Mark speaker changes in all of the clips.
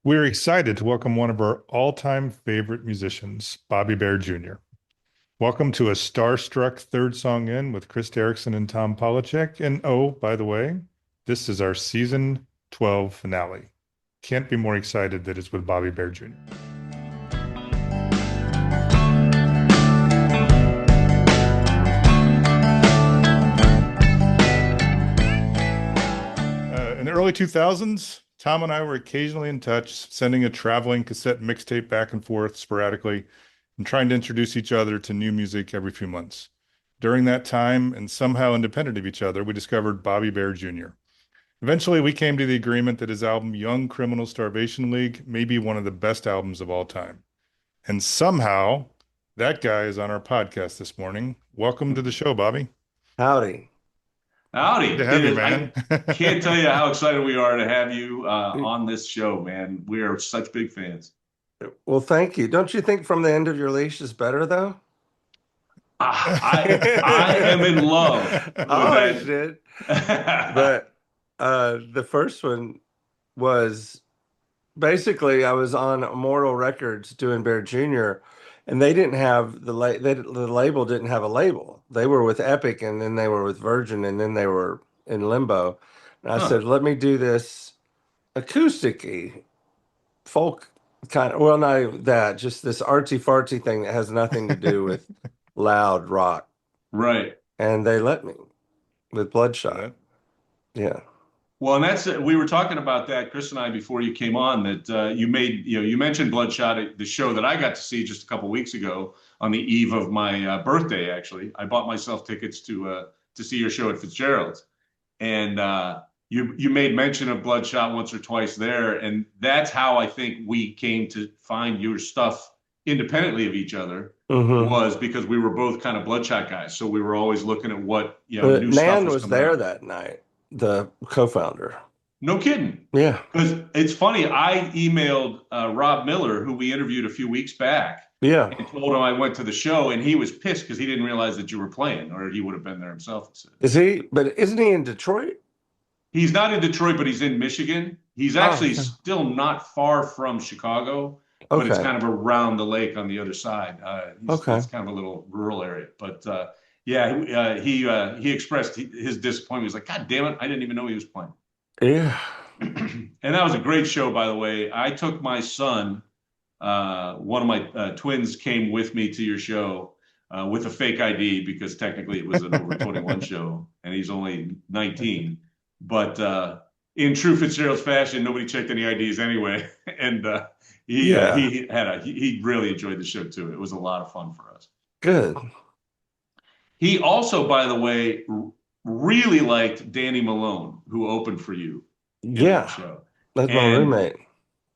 Speaker 1: We're excited to welcome one of our all-time favorite musicians, Bobby Bare Jr. Welcome to a starstruck third song in with Chris Derrickson and Tom Polachek. And oh, by the way, this is our season 12 finale. Can't be more excited that it's with Bobby Bare Jr. In the early 2000s, Tom and I were occasionally in touch, sending a traveling cassette mixtape back and forth sporadically and trying to introduce each other to new music every few months. During that time, and somehow independent of each other, we discovered Bobby Bare Jr. Eventually, we came to the agreement that his album Young Criminal Starvation League may be one of the best albums of all time. And somehow, that guy is on our podcast this morning. Welcome to the show, Bobby.
Speaker 2: Howdy.
Speaker 1: Good to
Speaker 3: Howdy.
Speaker 1: have you,
Speaker 3: I
Speaker 1: man.
Speaker 3: can't tell you how excited we are to have you on this show, man. We are such big fans.
Speaker 2: Well, thank you. Don't you think From the End of Your Leash is better, though?
Speaker 3: I am in love with
Speaker 2: Oh,
Speaker 3: that.
Speaker 2: shit. But the first one was basically I was on Immortal Records doing Bear Jr., and they didn't have the label didn't have a label. They were with Epic, and then they were with Virgin, and then they were in limbo. And I
Speaker 3: Huh,
Speaker 2: said, let me do this acoustic folk kind of, well, not that, just this artsy fartsy thing that has nothing to do with loud rock.
Speaker 3: right.
Speaker 2: And they let me with Bloodshot.
Speaker 1: That,
Speaker 2: Yeah.
Speaker 3: Well, and that's we were talking about that, Chris and I, before you came on. That you mentioned Bloodshot, the show that I got to see just a couple weeks ago on the eve of my birthday. Actually, I bought myself tickets to see your show at Fitzgerald's. And you made mention of Bloodshot once or twice there, and that's how I think we came to find your stuff independently of each other
Speaker 2: Hmm.
Speaker 3: was because we were both kind of Bloodshot guys, so we were always looking at what
Speaker 2: But
Speaker 3: new stuff
Speaker 2: Nan
Speaker 3: was
Speaker 2: was
Speaker 3: coming
Speaker 2: there
Speaker 3: out.
Speaker 2: that night, the co-founder.
Speaker 3: No kidding.
Speaker 2: Yeah.
Speaker 3: Because it's funny, I emailed Rob Miller, who we interviewed a few weeks back,
Speaker 2: Yeah.
Speaker 3: and told him I went to the show, and he was pissed because he didn't realize that you were playing, or he would have been there himself. He said.
Speaker 2: Is he, but isn't he in Detroit?
Speaker 3: He's not in Detroit, but he's in Michigan. He's
Speaker 2: Oh,
Speaker 3: actually
Speaker 2: okay.
Speaker 3: still not far from Chicago, but it's
Speaker 2: Okay.
Speaker 3: kind of around the lake on the other side.
Speaker 2: Okay.
Speaker 3: It's kind of a little rural area. But yeah, he expressed his disappointment. He was like, "God damn it, I didn't even know he was playing."
Speaker 2: Yeah.
Speaker 3: And that was a great show, by the way. I took my son. One of my twins came with me to your show with a fake ID because technically it was an over 21 show, and he's only 19. But in true Fitzgerald's fashion, nobody checked any IDs anyway, and
Speaker 2: Yeah.
Speaker 3: he really enjoyed the show too. It was a lot of fun for us.
Speaker 2: Good.
Speaker 3: He also, by the way, really liked Danny Malone, who opened for you in that
Speaker 2: Yeah.
Speaker 3: show,
Speaker 2: That's my
Speaker 3: and
Speaker 2: roommate.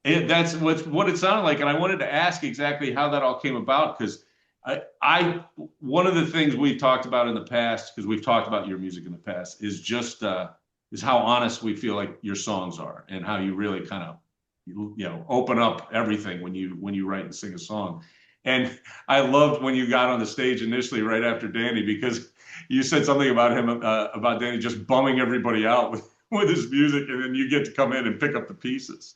Speaker 3: that's what it sounded like. And I wanted to ask exactly how that all came about because I one of the things we've talked about in the past, because we've talked about your music in the past, is just is how honest we feel like your songs are and how you really kind of open up everything when you write and sing a song. And I loved when you got on the stage initially right after Danny because you said something about him about Danny just bumming everybody out with his music, and then you get to come in and pick up the pieces.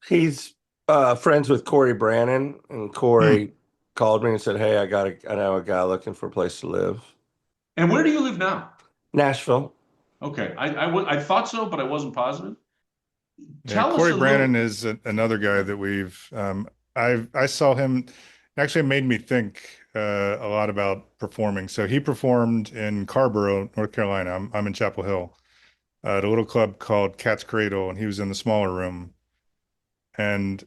Speaker 2: He's friends with Corey Brannon, and
Speaker 1: hmm.
Speaker 2: Corey called me and said, "Hey, I know a guy looking for a place to live."
Speaker 3: And where do you live now?
Speaker 2: Nashville.
Speaker 3: Okay, I thought so, but I wasn't positive.
Speaker 1: Yeah,
Speaker 3: Tell us
Speaker 1: Corey
Speaker 3: a
Speaker 1: Brannon
Speaker 3: little.
Speaker 1: is another guy that I saw him actually made me think a lot about performing. So he performed in Carborough, North Carolina. I'm in Chapel Hill, at a little club called Cat's Cradle, and he was in the smaller room. And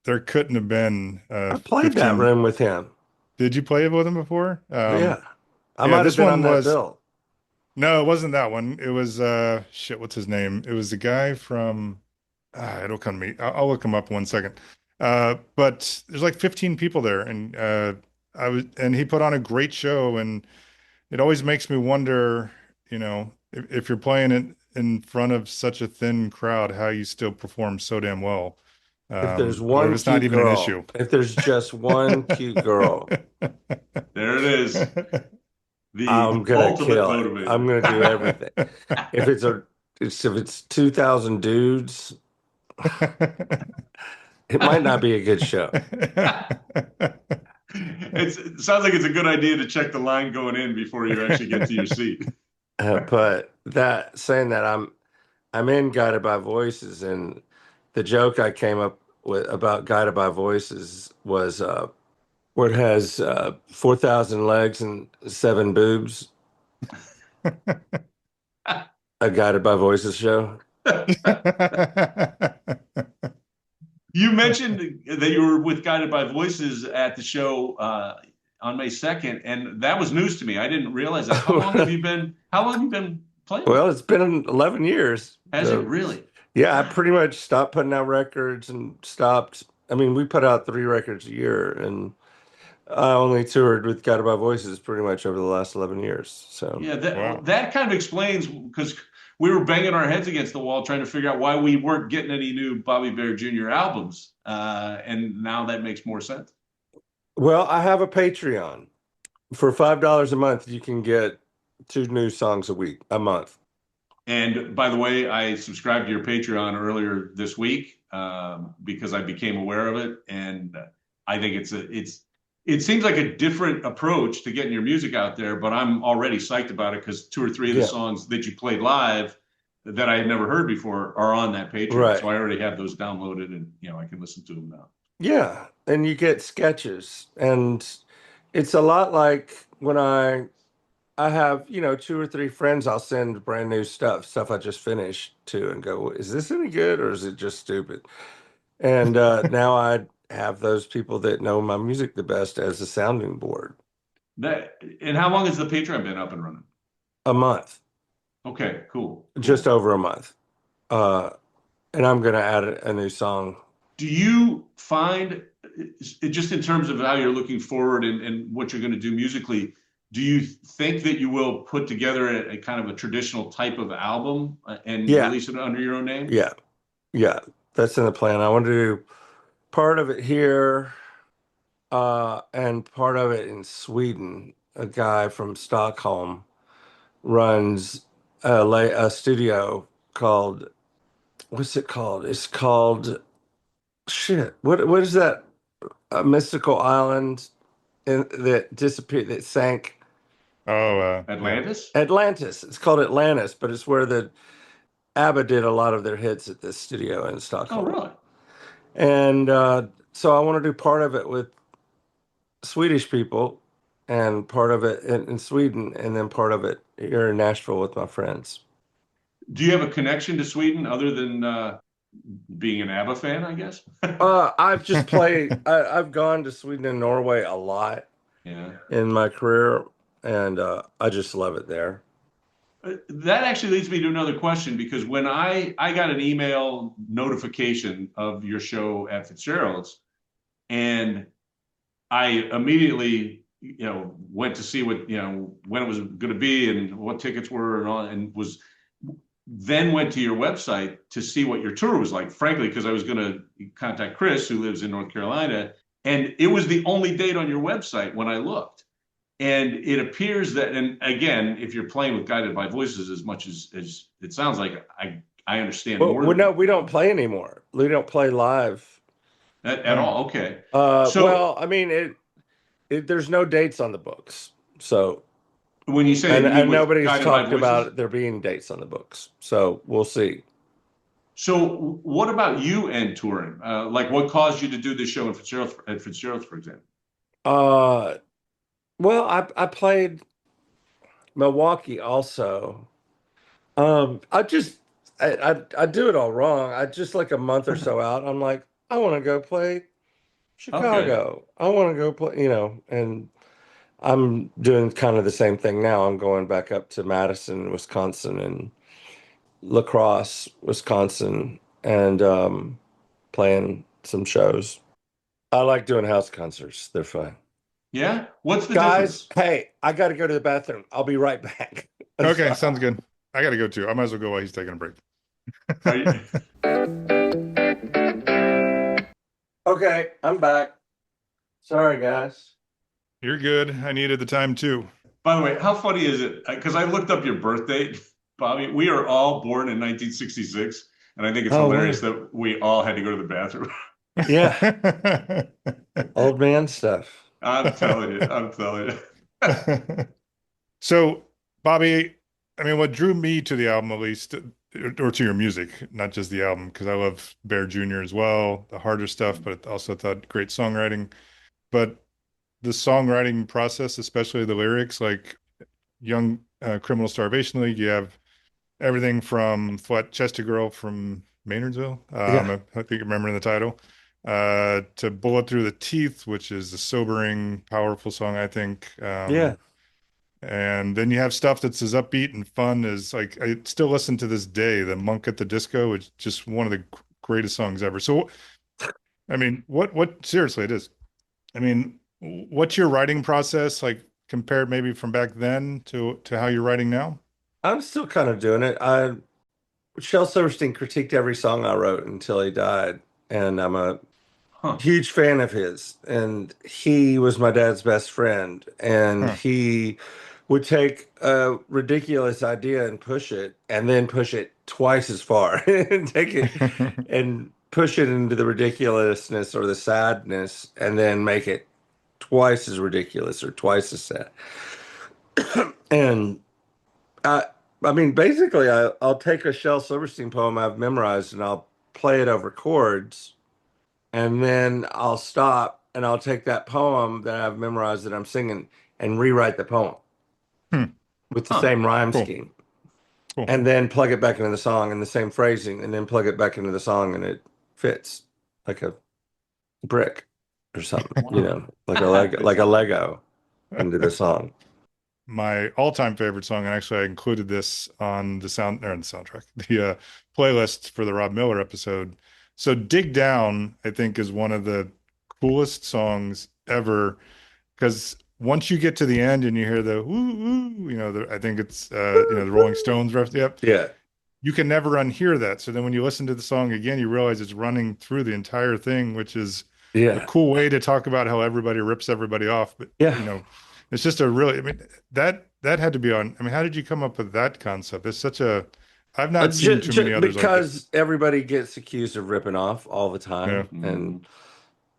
Speaker 1: there couldn't have been
Speaker 2: I played that
Speaker 1: 15.
Speaker 2: room with him.
Speaker 1: Did you play with him before?
Speaker 2: Yeah. I
Speaker 1: Yeah,
Speaker 2: might have
Speaker 1: this
Speaker 2: been on
Speaker 1: one
Speaker 2: that
Speaker 1: was
Speaker 2: bill.
Speaker 1: no, it wasn't that one. It was shit, what's his name? It was the guy from it'll come to me. I'll look him up in 1 second. But there's like 15 people there, and and he put on a great show, and it always makes me wonder, if you're playing it in front of such a thin crowd, how you still perform so damn well.
Speaker 2: If there's
Speaker 1: Or if
Speaker 2: one
Speaker 1: it's not
Speaker 2: cute
Speaker 1: even an
Speaker 2: girl,
Speaker 1: issue.
Speaker 2: if there's just one cute girl,
Speaker 3: There it is,
Speaker 2: I'm
Speaker 3: the
Speaker 2: gonna
Speaker 3: ultimate
Speaker 2: kill it. I'm
Speaker 3: motivator.
Speaker 2: gonna do everything. If it's 2,000 dudes, It might not be a good show.
Speaker 3: It sounds like it's a good idea to check the line going in before you actually get to your seat.
Speaker 2: But that saying that I'm in Guided by Voices, and the joke I came up with about Guided by Voices was where it has 4,000 legs and 7 boobs. A Guided by Voices show.
Speaker 3: You mentioned that you were with Guided by Voices at the show on May 2nd, and that was news to me. I didn't realize that. How long have you been playing?
Speaker 2: Well, it's been 11 years.
Speaker 3: Has it really?
Speaker 2: Yeah, I pretty much stopped putting out records and stopped. I mean, we put out 3 records a year, and I only toured with Guided by Voices pretty much over the last 11 years. So
Speaker 3: Yeah,
Speaker 1: Wow.
Speaker 3: that kind of explains, because we were banging our heads against the wall trying to figure out why we weren't getting any new Bobby Bear Jr. albums. And now that makes more sense.
Speaker 2: Well, I have a Patreon. For $5 a month, you can get 2 new songs a month.
Speaker 3: And by the way, I subscribed to your Patreon earlier this week because I became aware of it, and I think it seems like a different approach to getting your music out there. But I'm already psyched about it because 2 or 3 of the songs that you played live that I had never heard before are on that Patreon.
Speaker 2: Right.
Speaker 3: So I already have those downloaded, and I can listen to them now.
Speaker 2: Yeah, and you get sketches, and it's a lot like when I have 2 or 3 friends I'll send brand new stuff I just finished to, and go, is this any good or is it just stupid? And now I have those people that know my music the best as a sounding board.
Speaker 3: And how long has the Patreon been up and running?
Speaker 2: A month,
Speaker 3: Okay, cool.
Speaker 2: just over a month. And I'm going to add a new song.
Speaker 3: Do you find, just in terms of how you're looking forward and what you're going to do musically, do you think that you will put together a kind of a traditional type of album and release it under your own name?
Speaker 2: Yeah, that's in the plan. I want to do part of it here and part of it in Sweden. A guy from Stockholm runs a studio called, what's it called? It's called, shit, what is that? A mystical island that disappeared, that sank.
Speaker 1: Oh,
Speaker 3: Atlantis?
Speaker 2: Atlantis. It's called Atlantis, but it's where the ABBA did a lot of their hits at this studio in
Speaker 3: Oh,
Speaker 2: Stockholm.
Speaker 3: really?
Speaker 2: And so I want to do part of it with Swedish people and part of it in Sweden, and then part of it here in Nashville with my friends.
Speaker 3: Do you have a connection to Sweden other than being an ABBA fan, I guess?
Speaker 2: I've just played, I've gone to Sweden and Norway a lot in my career, and I just love it there.
Speaker 3: That actually leads me to another question, because when I got an email notification of your show at Fitzgerald's, and I immediately, went to see what, when it was going to be and what tickets were and all, and then went to your website to see what your tour was like, frankly, because I was going to contact Chris, who lives in North Carolina, and it was the only date on your website when I looked. And it appears that, and again, if you're playing with Guided by Voices as much as it sounds like, I understand more.
Speaker 2: Well, no, we don't play anymore. We don't play live
Speaker 3: at all. Okay.
Speaker 2: Well, I mean, there's no dates on the books. So
Speaker 3: when you say,
Speaker 2: and nobody's talked about there being dates on the books. So we'll see.
Speaker 3: So what about you and touring? Like, what caused you to do this show at Fitzgerald's, for example?
Speaker 2: Well, I played Milwaukee also. I do it all wrong. I just, like a month or so out, I'm like, I want to go play Chicago. I want to go play, and I'm doing kind of the same thing now. I'm going back up to Madison, Wisconsin, and La Crosse, Wisconsin, and playing some shows. I like doing house concerts. They're fun.
Speaker 3: Yeah? What's the
Speaker 2: Guys,
Speaker 3: difference?
Speaker 2: hey, I got to go to the bathroom. I'll be right back.
Speaker 1: okay, sounds good. I got to go too. I might as well go while he's taking a break.
Speaker 2: Okay, I'm back. Sorry, guys.
Speaker 1: You're good. I needed the time too.
Speaker 3: By the way, how funny is it? Because I looked up your birth date, Bobby. We are all born in 1966, and I think it's hilarious that we all had to go to the bathroom.
Speaker 2: Yeah, old man stuff.
Speaker 3: I'm telling you, I'm telling you.
Speaker 1: So, Bobby, I mean, what drew me to the album, at least, or to your music, not just the album, because I love Bear Jr. as well, the harder stuff, but also thought great songwriting. But the songwriting process, especially the lyrics, like Young Criminal Starvation League, you have everything from Flat Chested Girl from Maynardsville,
Speaker 2: Yeah,
Speaker 1: I think you remember the title, to Bullet Through the Teeth, which is a sobering, powerful song, I think.
Speaker 2: yeah.
Speaker 1: And then you have stuff that's as upbeat and fun as like I still listen to this day. The Monk at the Disco is just one of the greatest songs ever. So, I mean, what seriously it is. I mean, what's your writing process like compared maybe from back then to how you're writing now?
Speaker 2: I'm still kind of doing it. I Shel Silverstein critiqued every song I wrote until he died, and I'm a
Speaker 3: Huh.
Speaker 2: huge fan of his. And he was my dad's best friend, and
Speaker 1: Huh.
Speaker 2: he would take a ridiculous idea and push it, and then push it twice as far, and take it and push it into the ridiculousness or the sadness, and then make it twice as ridiculous or twice as sad. And I, I mean, basically, I'll take a Shel Silverstein poem I've memorized and I'll play it over chords, and then I'll stop and I'll take that poem that I've memorized that I'm singing and rewrite the poem
Speaker 1: Hmm.
Speaker 2: with the
Speaker 3: Huh.
Speaker 2: same rhyme
Speaker 1: Cool.
Speaker 2: scheme,
Speaker 1: Cool.
Speaker 2: and then plug it back into the song and the same phrasing, and then plug it back into the song, and it fits like a brick or something,
Speaker 3: Wow.
Speaker 2: like a Lego into the song.
Speaker 1: My all-time favorite song, and actually I included this on the soundtrack, the playlist for the Rob Miller episode. So Dig Down, I think, is one of the coolest songs ever because once you get to the end and you hear the woo woo, I think it's the Rolling Stones ref. Yep.
Speaker 2: Yeah,
Speaker 1: You can never unhear that. So then when you listen to the song again, you realize it's running through the entire thing, which is a
Speaker 2: yeah,
Speaker 1: cool way to talk about how everybody rips everybody off. But
Speaker 2: yeah.
Speaker 1: it's just a really, I mean, that had to be on. I mean, how did you come up with that concept? It's such a, I've not seen too many others like it.
Speaker 2: Because everybody gets accused of ripping off all the
Speaker 1: Yeah.
Speaker 2: time,
Speaker 3: Mhm.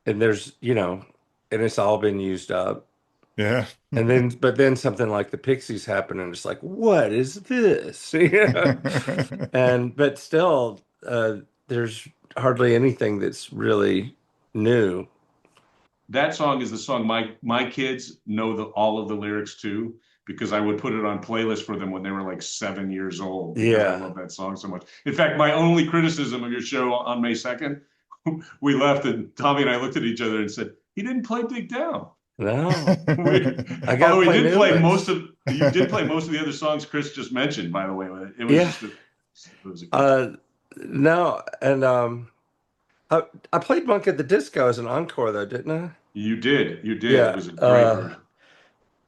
Speaker 2: and there's and it's all been used up.
Speaker 1: Yeah.
Speaker 2: And then, but then something like the Pixies happen, and it's like, what is this? And but still, there's hardly anything that's really new.
Speaker 3: That song is the song my kids know all of the lyrics to because I would put it on playlist for them when they were like 7 years old because I
Speaker 2: Yeah.
Speaker 3: love that song so much. In fact, my only criticism of your show on May 2nd, we left and Tommy and I looked at each other and said, he didn't play Dig Down.
Speaker 2: No, I gotta
Speaker 3: Although he
Speaker 2: play
Speaker 3: did
Speaker 2: new
Speaker 3: play
Speaker 2: ones.
Speaker 3: you did play most of the other songs Chris just mentioned, by the way. It was
Speaker 2: Yeah.
Speaker 3: just it was a good time.
Speaker 2: Uh, no, and I played Monk at the Disco as an encore though, didn't I?
Speaker 3: You did. It
Speaker 2: Yeah.
Speaker 3: was a great version.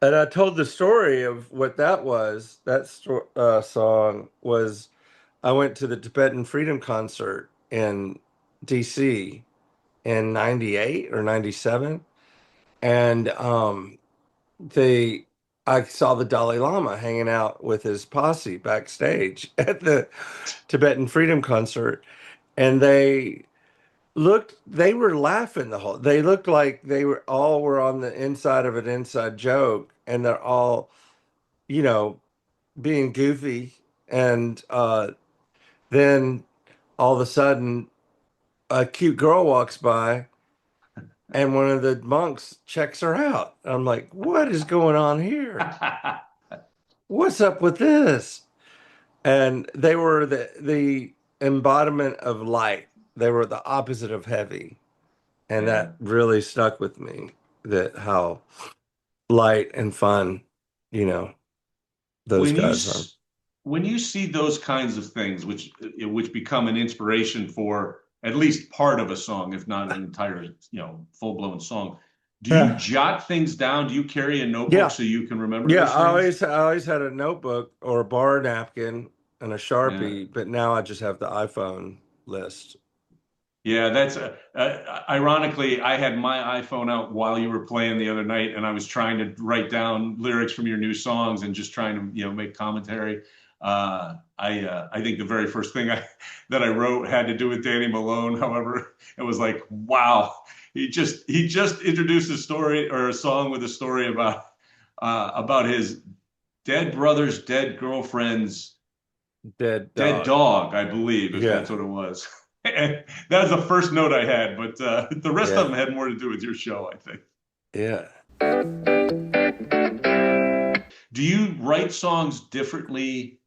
Speaker 2: And I told the story of what that was. Song was I went to the Tibetan Freedom Concert in DC in 98 or 97. And they I saw the Dalai Lama hanging out with his posse backstage at the Tibetan Freedom Concert. And they were laughing they looked like they were on the inside of an inside joke, and they're all, you know, being goofy. And then all of a sudden a cute girl walks by, and one of the monks checks her out. I'm like, what is going on here? What's up with this? And they were the embodiment of light. They were the opposite of heavy. And
Speaker 3: Yeah.
Speaker 2: that really stuck with me, that how light and fun, you know, those
Speaker 3: when you
Speaker 2: guys are.
Speaker 3: when you see those kinds of things which become an inspiration for at least part of a song if not an entire full-blown song, do you
Speaker 2: Yeah.
Speaker 3: jot things down? Do you carry a notebook
Speaker 2: Yeah.
Speaker 3: so you can remember
Speaker 2: Yeah,
Speaker 3: those things?
Speaker 2: I always had a notebook or a bar napkin and a
Speaker 3: Yeah.
Speaker 2: Sharpie, but now I just have the iPhone list.
Speaker 3: Yeah, that's ironically, I had my iPhone out while you were playing the other night, and I was trying to write down lyrics from your new songs and just trying to, make commentary. I think the very first thing that I wrote had to do with Danny Malone. However, it was like, wow, he just introduced a story or a song with a story about his dead brother's dead girlfriend's
Speaker 2: Dead
Speaker 3: dead
Speaker 2: dog.
Speaker 3: dog, I believe, if
Speaker 2: Yeah.
Speaker 3: that's what it was. And that was the first note I had, but the rest of
Speaker 2: Yeah.
Speaker 3: them had more to do with your show, I think.
Speaker 2: Yeah.
Speaker 3: Do you write songs differently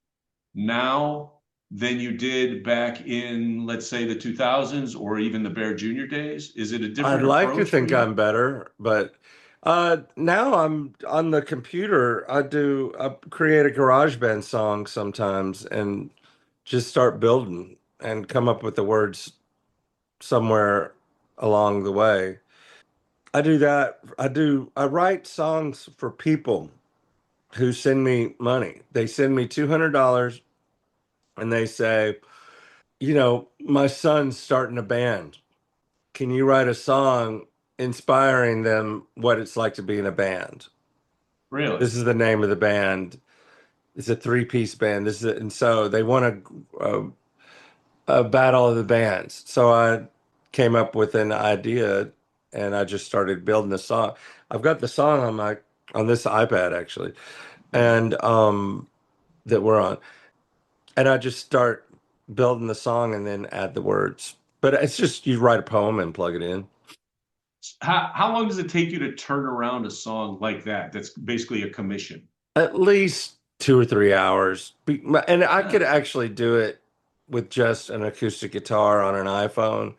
Speaker 3: now than you did back in, let's say, the 2000s or even the Bear Jr. days? Is it a
Speaker 2: I'd
Speaker 3: different
Speaker 2: like to
Speaker 3: approach for
Speaker 2: think
Speaker 3: you?
Speaker 2: I'm better, but now I'm on the computer. I create a GarageBand song sometimes and just start building and come up with the words somewhere along the way. I do that. I write songs for people who send me money. They send me $200 and they say, my son's starting a band. Can you write a song inspiring them what it's like to be in a band?
Speaker 3: Really?
Speaker 2: This is the name of the band. It's a three-piece band. And so they want a battle of the bands. So I came up with an idea and I just started building the song. I've got the song on this iPad actually, and that we're on. And I just start building the song and then add the words. But it's just you write a poem and plug it in.
Speaker 3: How long does it take you to turn around a song like that? That's basically a commission.
Speaker 2: At least 2 or 3 hours. And I
Speaker 3: Yeah.
Speaker 2: could actually do it with just an acoustic guitar on an iPhone,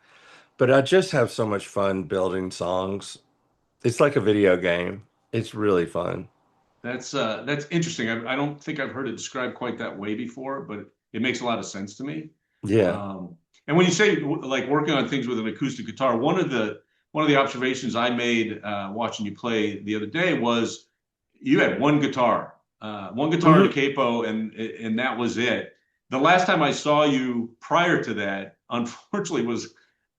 Speaker 2: but I just have so much fun building songs. It's like a video game. It's really fun.
Speaker 3: That's interesting. I don't think I've heard it described quite that way before, but it makes a lot of sense to me.
Speaker 2: Yeah.
Speaker 3: Um, and when you say like working on things with an acoustic guitar, one of the observations I made watching you play the other day was you had one guitar and a
Speaker 2: Mhm.
Speaker 3: capo, and that was it. The last time I saw you prior to that, unfortunately, was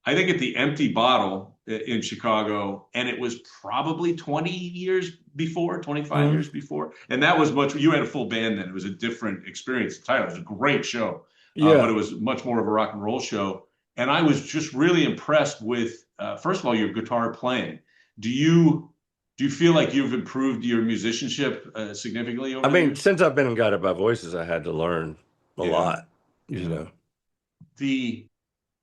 Speaker 3: I think at the Empty Bottle in Chicago, and it was probably 20 years before, 25
Speaker 2: Mhm.
Speaker 3: years before, and that was much. You had a full band then; it was a different experience. The title was a great show, but it
Speaker 2: Yeah.
Speaker 3: was much more of a rock and roll show. And I was just really impressed with, first of all, your guitar playing. Do you do you feel like you've improved your musicianship significantly
Speaker 2: I
Speaker 3: over the
Speaker 2: mean,
Speaker 3: years?
Speaker 2: since I've been in Guided by Voices, I had to learn a
Speaker 3: Yeah,
Speaker 2: lot, you
Speaker 3: yeah.
Speaker 2: know.
Speaker 3: The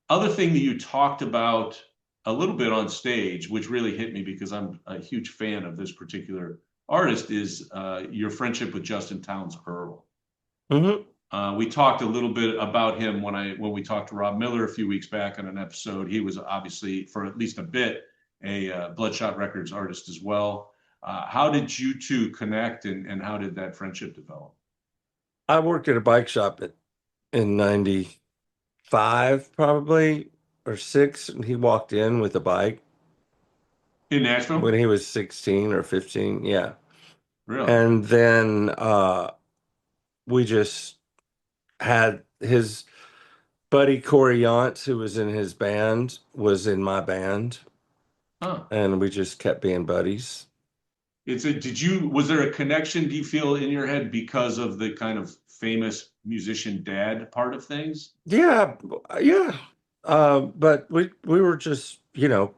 Speaker 3: other thing that you talked about a little bit on stage, which really hit me because I'm a huge fan of this particular artist, is your friendship with Justin Townes Earl.
Speaker 2: Hmm.
Speaker 3: We talked a little bit about him when we talked to Rob Miller a few weeks back on an episode. He was obviously, for at least a bit, a Bloodshot Records artist as well. How did you two connect, and how did that friendship develop?
Speaker 2: I worked at a bike shop in 95 probably or 6, and he walked in with a bike
Speaker 3: In
Speaker 2: when
Speaker 3: Nashville?
Speaker 2: he was 16 or 15. Yeah.
Speaker 3: Really?
Speaker 2: And then we just had his buddy Corey Yantz, who was in his band, was in my band,
Speaker 3: Huh.
Speaker 2: and we just kept being buddies.
Speaker 3: Was there a connection, do you feel, in your head because of the kind of famous musician dad part of things?
Speaker 2: Yeah, yeah. But we were just,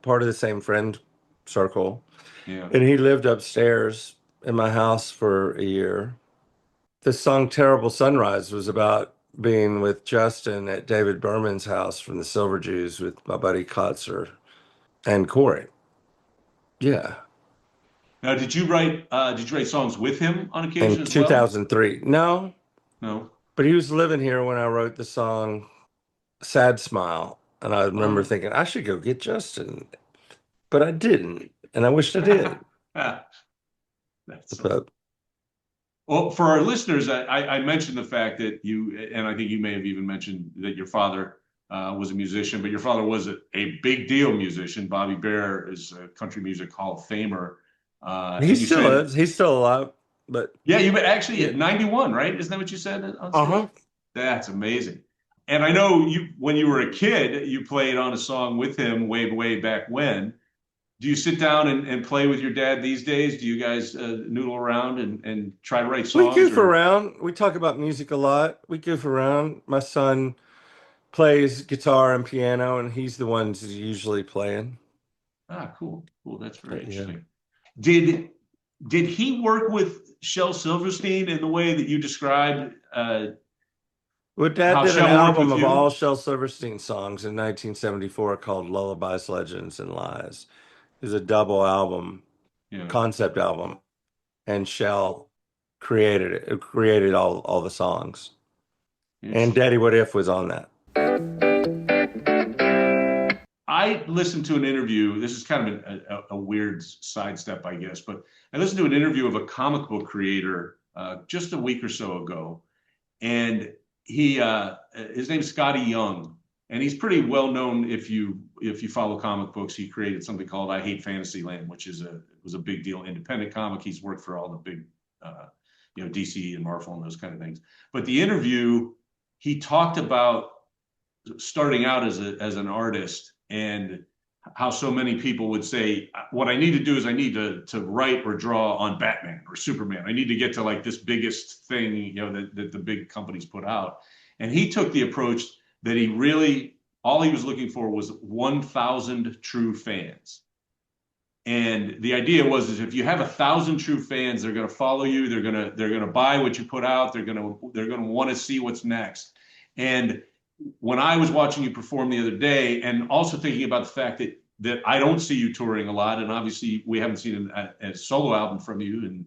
Speaker 2: part of the same friend circle.
Speaker 3: Yeah.
Speaker 2: And he lived upstairs in my house for a year. The song Terrible Sunrise was about being with Justin at David Berman's house from the Silver Jews with my buddy Kotzer and Corey. Yeah.
Speaker 3: Now, did you write songs with him on occasion
Speaker 2: In
Speaker 3: as well?
Speaker 2: 2003. No,
Speaker 3: No.
Speaker 2: but he was living here when I wrote the song Sad Smile. And I remember
Speaker 3: Oh.
Speaker 2: thinking, I should go get Justin, but I didn't. And I wished I did.
Speaker 3: That's so
Speaker 2: But
Speaker 3: well, for our listeners, I mentioned the fact that and I think you may have even mentioned that your father was a musician, but your father was a big deal musician. Bobby Bear is a country music Hall of Famer.
Speaker 2: he
Speaker 3: And you
Speaker 2: still
Speaker 3: said,
Speaker 2: is. He's still alive. But
Speaker 3: yeah, you actually
Speaker 2: yeah.
Speaker 3: at 91, right? Isn't that what you said on stage?
Speaker 2: Uh-huh.
Speaker 3: That's amazing. And I know when you were a kid, you played on a song with him way, way back when. do you sit down and play with your dad these days? Do you guys noodle around and try to write
Speaker 2: We
Speaker 3: songs?
Speaker 2: goof
Speaker 3: Or
Speaker 2: around. We talk about music a lot. We goof around. My son plays guitar and piano, and he's the one who's usually playing.
Speaker 3: cool, cool. That's very
Speaker 2: Yeah.
Speaker 3: interesting. Did did he work with Shel Silverstein in the way that you described
Speaker 2: Well, Dad
Speaker 3: how
Speaker 2: did an
Speaker 3: Shel worked
Speaker 2: album
Speaker 3: with
Speaker 2: of
Speaker 3: you?
Speaker 2: all Shel Silverstein songs in 1974 called Lullabies, Legends, and Lies. It's a double album,
Speaker 3: Yeah.
Speaker 2: concept album, and Shel created it. Created all the songs. And
Speaker 3: Interesting.
Speaker 2: Daddy What If was on that.
Speaker 3: I listened to an interview. This is kind of a weird sidestep, I guess, but I listened to an interview of a comic book creator just a week or so ago, and his name's Scotty Young, and he's pretty well known if you follow comic books. He created something called I Hate Fantasyland, which was a big deal independent comic. He's worked for all the big DC and Marvel and those kind of things. But the interview, he talked about starting out as an artist and how so many people would say, what I need to do is I need to write or draw on Batman or Superman. I need to get to like this biggest thing, that the big companies put out. And he took the approach that all he was looking for was 1,000 true fans. And the idea is if you have 1,000 true fans, they're going to follow you. They're gonna buy what you put out. They're gonna want to see what's next. And when I was watching you perform the other day, and also thinking about the fact that I don't see you touring a lot, and obviously we haven't seen a solo album from you in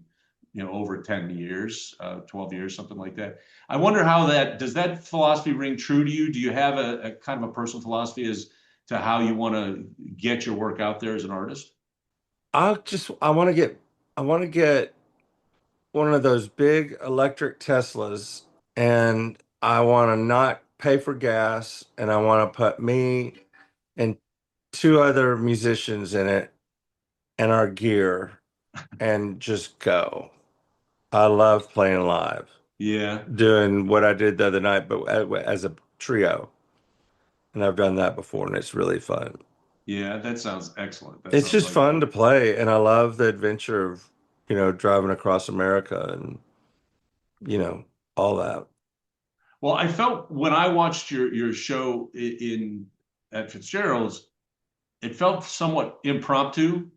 Speaker 3: over 10 years, 12 years, something like that. I wonder does that philosophy ring true to you? Do you have a kind of a personal philosophy as to how you want to get your work out there as an artist?
Speaker 2: I want to get one of those big electric Teslas, and I want to not pay for gas, and I want to put me and two other musicians in it and our gear and just go. I love playing live,
Speaker 3: Yeah,
Speaker 2: doing what I did the other night, but as a trio. And I've done that before, and it's really fun.
Speaker 3: yeah, that sounds excellent. That
Speaker 2: It's
Speaker 3: sounds
Speaker 2: just
Speaker 3: like
Speaker 2: fun to play, and I love the adventure of, driving across America and, all that.
Speaker 3: Well, I felt when I watched your show at Fitzgerald's, it felt somewhat impromptu.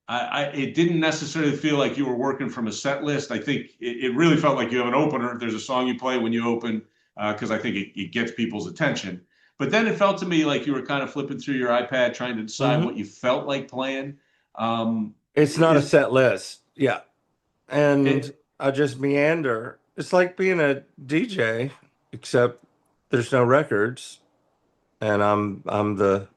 Speaker 3: It didn't necessarily feel like you were working from a set list. I think it really felt like you have an opener. There's a song you play when you open, because I think it gets people's attention. But then it felt to me like you were kind of flipping through your iPad trying to decide what you felt like playing.
Speaker 2: It's not a
Speaker 3: Is
Speaker 2: set list. Yeah. And
Speaker 3: it,
Speaker 2: I just meander. It's like being a DJ, except there's no records, and I'm the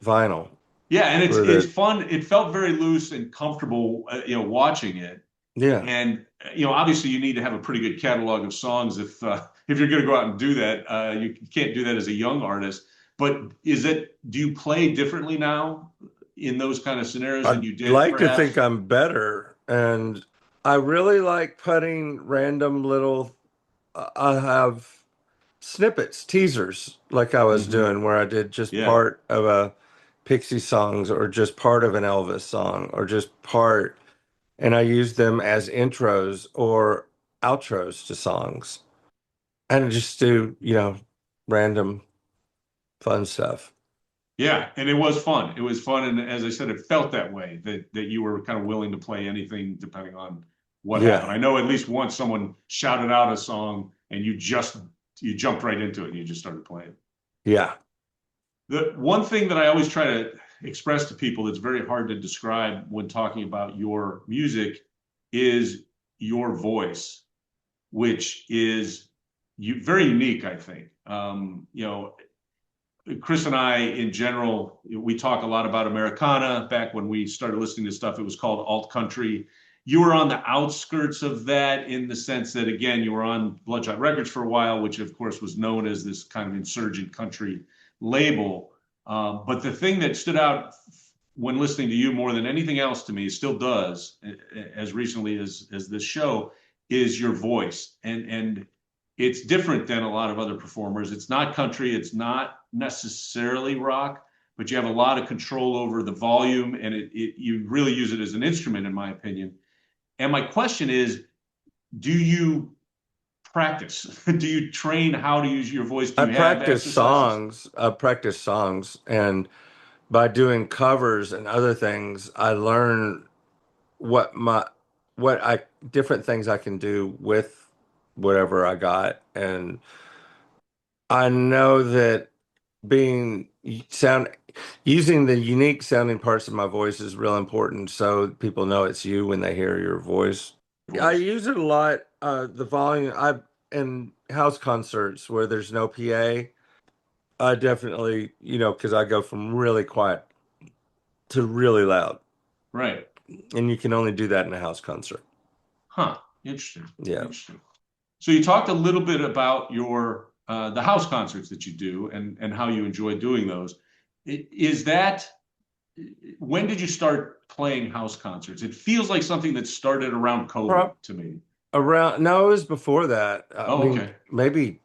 Speaker 2: vinyl
Speaker 3: yeah, and it's
Speaker 2: for
Speaker 3: it's
Speaker 2: the
Speaker 3: fun. It felt very loose and comfortable, watching it.
Speaker 2: yeah.
Speaker 3: And obviously, you need to have a pretty good catalog of songs if you're going to go out and do that. You can't do that as a young artist. But do you play differently now in those kind of scenarios than
Speaker 2: I'd
Speaker 3: you did,
Speaker 2: like to think
Speaker 3: perhaps?
Speaker 2: I'm better, and I really like putting random little. I have snippets, teasers, like I was
Speaker 3: Hmm.
Speaker 2: doing, where I did just
Speaker 3: Yeah,
Speaker 2: part of a Pixie songs, or just part of an Elvis song, or just part, and I use them as intros or outros to songs, and just do, random fun stuff.
Speaker 3: yeah, and it was fun. It was fun, and as I said, it felt that way that you were kind of willing to play anything depending on what happened.
Speaker 2: Yeah,
Speaker 3: I know at least once someone shouted out a song, and you jumped right into it and you just started playing.
Speaker 2: yeah.
Speaker 3: The one thing that I always try to express to people that's very hard to describe when talking about your music is your voice, which is very unique, I think. Chris and I, in general, we talk a lot about Americana. Back when we started listening to stuff, it was called alt country. You were on the outskirts of that in the sense that, again, you were on Bloodshot Records for a while, which of course was known as this kind of insurgent country label. But the thing that stood out when listening to you more than anything else to me, still does, as recently as this show, is your voice. And it's different than a lot of other performers. It's not country, it's not necessarily rock, but you have a lot of control over the volume, and you really use it as an instrument, in my opinion. And my question is, do you practice? Do you train how to use your voice? Do
Speaker 2: I
Speaker 3: you have
Speaker 2: practice
Speaker 3: exercises?
Speaker 2: songs. I practice songs, and by doing covers and other things, I learn what my what I different things I can do with whatever I got. And I know that being sound using the unique sounding parts of my voice is real important, so people know it's you when they hear your voice. I use it a lot. The volume I in house concerts where there's no PA, I definitely, because I go from really quiet to really loud,
Speaker 3: Right.
Speaker 2: and you can only do that in a house concert.
Speaker 3: Huh. Interesting.
Speaker 2: Yeah.
Speaker 3: Interesting. So you talked a little bit about your the house concerts that you do and how you enjoy doing those. Is that when did you start playing house concerts? It feels like something that started around COVID
Speaker 2: Prob-
Speaker 3: to me.
Speaker 2: Around, no, it was before that. I
Speaker 3: Oh,
Speaker 2: mean,
Speaker 3: okay.
Speaker 2: maybe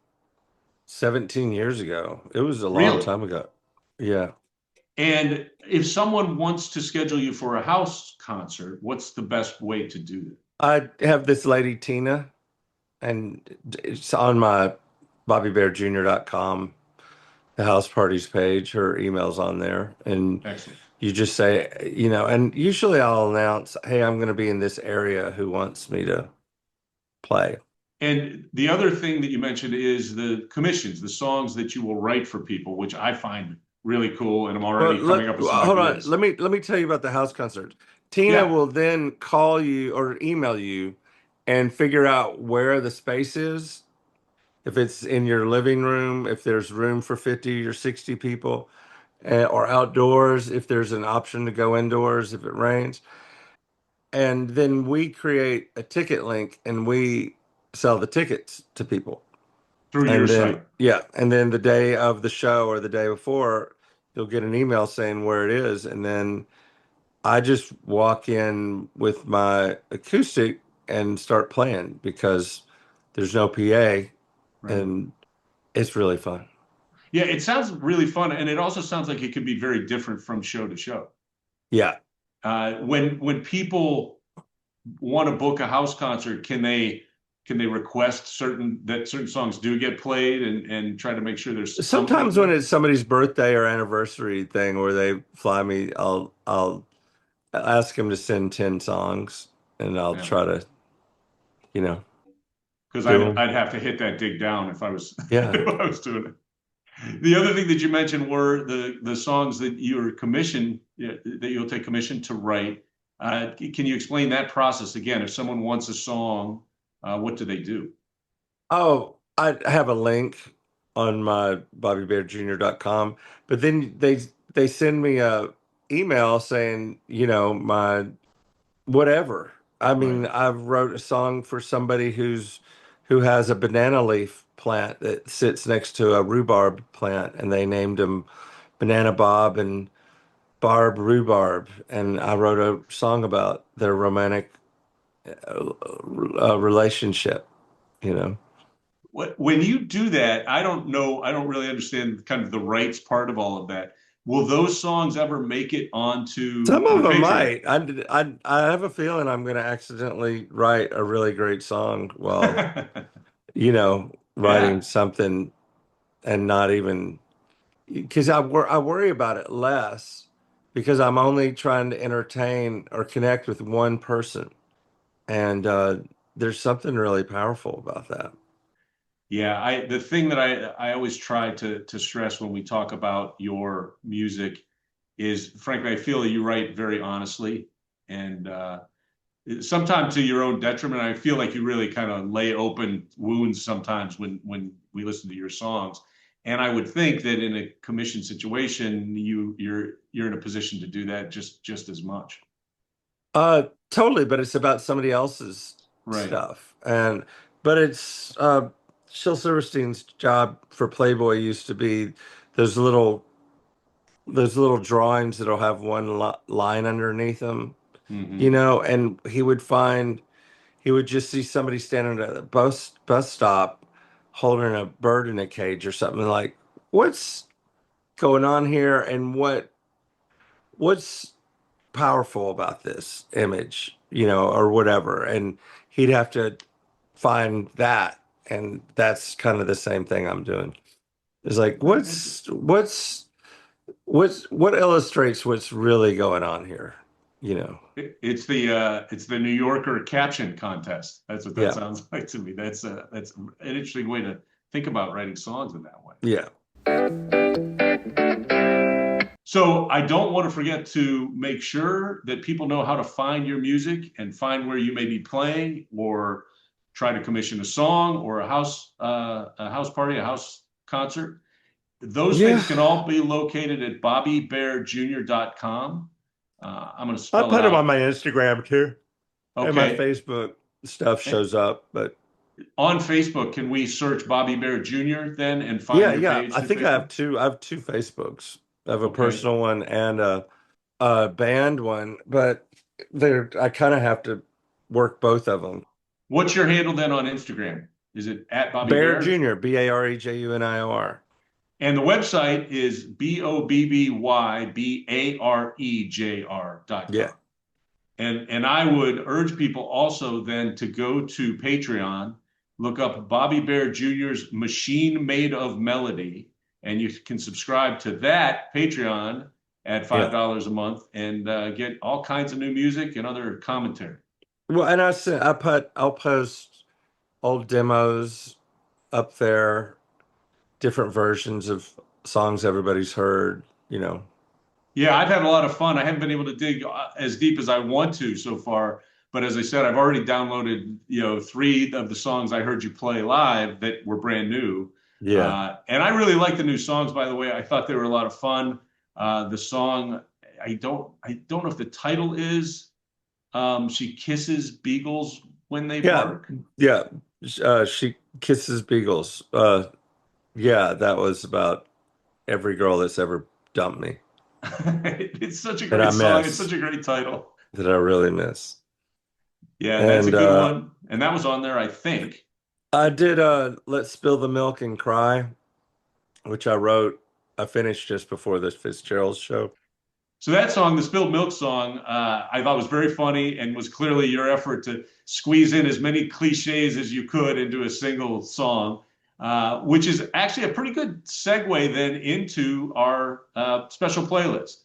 Speaker 2: 17 years ago. It was a long
Speaker 3: Really?
Speaker 2: time ago. Yeah.
Speaker 3: And if someone wants to schedule you for a house concert, what's the best way to do that?
Speaker 2: I have this lady, Tina, and it's on my BobbyBearJr.com, the house parties page. Her email's on there. And
Speaker 3: Excellent.
Speaker 2: you just say, and usually I'll announce, hey, I'm going to be in this area, who wants me to play.
Speaker 3: And the other thing that you mentioned is the commissions, the songs that you will write for people, which I find really cool, and I'm already coming up with some
Speaker 2: hold on.
Speaker 3: ideas.
Speaker 2: Let me tell you about the house concert. Tina
Speaker 3: Yeah.
Speaker 2: will then call you or email you and figure out where the space is. If it's in your living room, if there's room for 50 or 60 people, or outdoors, if there's an option to go indoors if it rains. And then we create a ticket link and we sell the tickets to people.
Speaker 3: Through your
Speaker 2: And then,
Speaker 3: site.
Speaker 2: yeah, and then the day of the show or the day before, you'll get an email saying where it is. And then I just walk in with my acoustic and start playing because there's no PA,
Speaker 3: Right.
Speaker 2: and it's really fun.
Speaker 3: Yeah, it sounds really fun, and it also sounds like it can be very different from show to show.
Speaker 2: Yeah.
Speaker 3: When people want to book a house concert, can they request certain songs do get played and try to make sure there's
Speaker 2: Sometimes
Speaker 3: something?
Speaker 2: when it's somebody's birthday or anniversary thing where they fly me, I'll ask them to send 10 songs and I'll
Speaker 3: Yeah.
Speaker 2: try to,
Speaker 3: Because
Speaker 2: do 'em.
Speaker 3: I'd have to hit that dig down if I was
Speaker 2: Yeah.
Speaker 3: if I was doing it. The other thing that you mentioned were the songs that you're commissioned that you'll take commission to write. Can you explain that process again? If someone wants a song, what do they do?
Speaker 2: Oh, I have a link on my BobbyBearJr.com, but then they send me a email saying, my whatever. I mean,
Speaker 3: Right.
Speaker 2: I've wrote a song for somebody who has a banana leaf plant that sits next to a rhubarb plant, and they named him Banana Bob and Barb Rhubarb, and I wrote a song about their romantic relationship, you know.
Speaker 3: When you do that, I don't know, I don't really understand kind of the rights part of all of that. Will those songs ever make it onto
Speaker 2: Some
Speaker 3: your
Speaker 2: of them
Speaker 3: Patreon?
Speaker 2: might. I have a feeling I'm going to accidentally write a really great song while, writing
Speaker 3: Yeah.
Speaker 2: something and not even because I worry about it less because I'm only trying to entertain or connect with one person. And there's something really powerful about that.
Speaker 3: Yeah, the thing that I always try to stress when we talk about your music is, frankly, I feel that you write very honestly, and sometimes to your own detriment. I feel like you really kind of lay open wounds sometimes when we listen to your songs. And I would think that in a commission situation, you're in a position to do that just as much.
Speaker 2: Totally, but it's about somebody else's
Speaker 3: Right.
Speaker 2: stuff. But it's Shel Silverstein's job for Playboy used to be those little those little drawings that'll have one line underneath them,
Speaker 3: Hmm.
Speaker 2: and he would just see somebody standing at a bus stop holding a bird in a cage or something like, what's going on here and what's powerful about this image, or whatever. And he'd have to find that. And that's kind of the same thing I'm doing. It's like, what illustrates what's really going on here,
Speaker 3: It's the New Yorker caption contest. That's what that
Speaker 2: Yeah.
Speaker 3: sounds like to me. That's an interesting way to think about writing songs in that way.
Speaker 2: Yeah.
Speaker 3: So I don't want to forget to make sure that people know how to find your music and find where you may be playing, or try to commission a song or a house party, a house concert. Those
Speaker 2: Yeah.
Speaker 3: things can all be located at bobbybearjr.com. I'm going to
Speaker 2: I
Speaker 3: spell
Speaker 2: put
Speaker 3: it
Speaker 2: them
Speaker 3: out.
Speaker 2: on my Instagram too. And my
Speaker 3: Okay.
Speaker 2: Facebook stuff shows up, but
Speaker 3: On Facebook, can we search Bobby Bear Jr. then and find
Speaker 2: yeah,
Speaker 3: your
Speaker 2: yeah.
Speaker 3: page?
Speaker 2: I
Speaker 3: through
Speaker 2: think I have
Speaker 3: Facebook?
Speaker 2: two Facebooks. I have a
Speaker 3: Okay.
Speaker 2: personal one and a band one, but I kind of have to work both of them.
Speaker 3: What's your handle then on Instagram? Is it at Bobby
Speaker 2: Bear
Speaker 3: Bear?
Speaker 2: Jr. BAREJUNIOR.
Speaker 3: And the website is BOBBYBAREJR.com.
Speaker 2: Yeah.
Speaker 3: And I would urge people also then to go to Patreon, look up Bobby Bear Jr.'s Machine Made of Melody, and you can subscribe to that Patreon at $5 a month and get all kinds of new music and other commentary.
Speaker 2: Well, and I'll post old demos up there, different versions of songs everybody's heard,
Speaker 3: Yeah, I've had a lot of fun. I haven't been able to dig as deep as I want to so far, but as I said, I've already downloaded, 3 of the songs I heard you play live that were brand new.
Speaker 2: Yeah.
Speaker 3: And I really like the new songs, by the way. I thought they were a lot of fun. The song, I don't know if the title is She Kisses Beagles When They Bark.
Speaker 2: Yeah. She kisses beagles. Yeah, that was about every girl that's ever dumped me
Speaker 3: It's such a
Speaker 2: That I
Speaker 3: great song.
Speaker 2: miss.
Speaker 3: It's such a great title.
Speaker 2: that I really miss.
Speaker 3: Yeah, that's a
Speaker 2: And,
Speaker 3: good one. And that was on there, I think.
Speaker 2: I did Let's Spill the Milk and Cry, which I finished just before this Fitzgerald show.
Speaker 3: So that song, the Spilled Milk song, I thought was very funny and was clearly your effort to squeeze in as many cliches as you could into a single song, which is actually a pretty good segue then into our special playlist.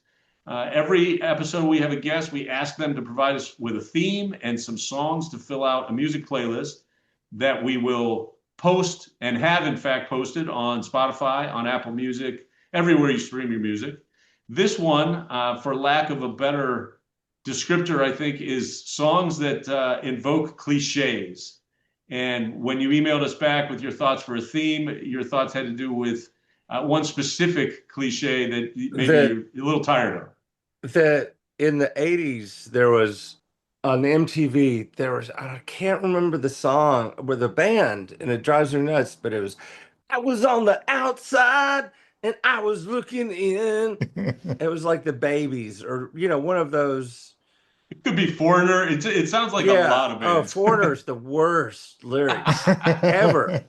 Speaker 3: Every episode we have a guest, we ask them to provide us with a theme and some songs to fill out a music playlist that we will post and have in fact posted on Spotify, on Apple Music, everywhere you stream your music. This one, for lack of a better descriptor, I think, is songs that invoke cliches. And when you emailed us back with your thoughts for a theme, your thoughts had to do with one specific cliche that maybe you're a little tired of.
Speaker 2: That in the 80s, there was on the MTV, I can't remember the song with a band, and it drives me nuts, but it was, I was on the outside and I was looking in. It was like the Babies, or one of those.
Speaker 3: It could be Foreigner. It sounds like a lot of bands.
Speaker 2: Foreigner's the worst lyrics ever.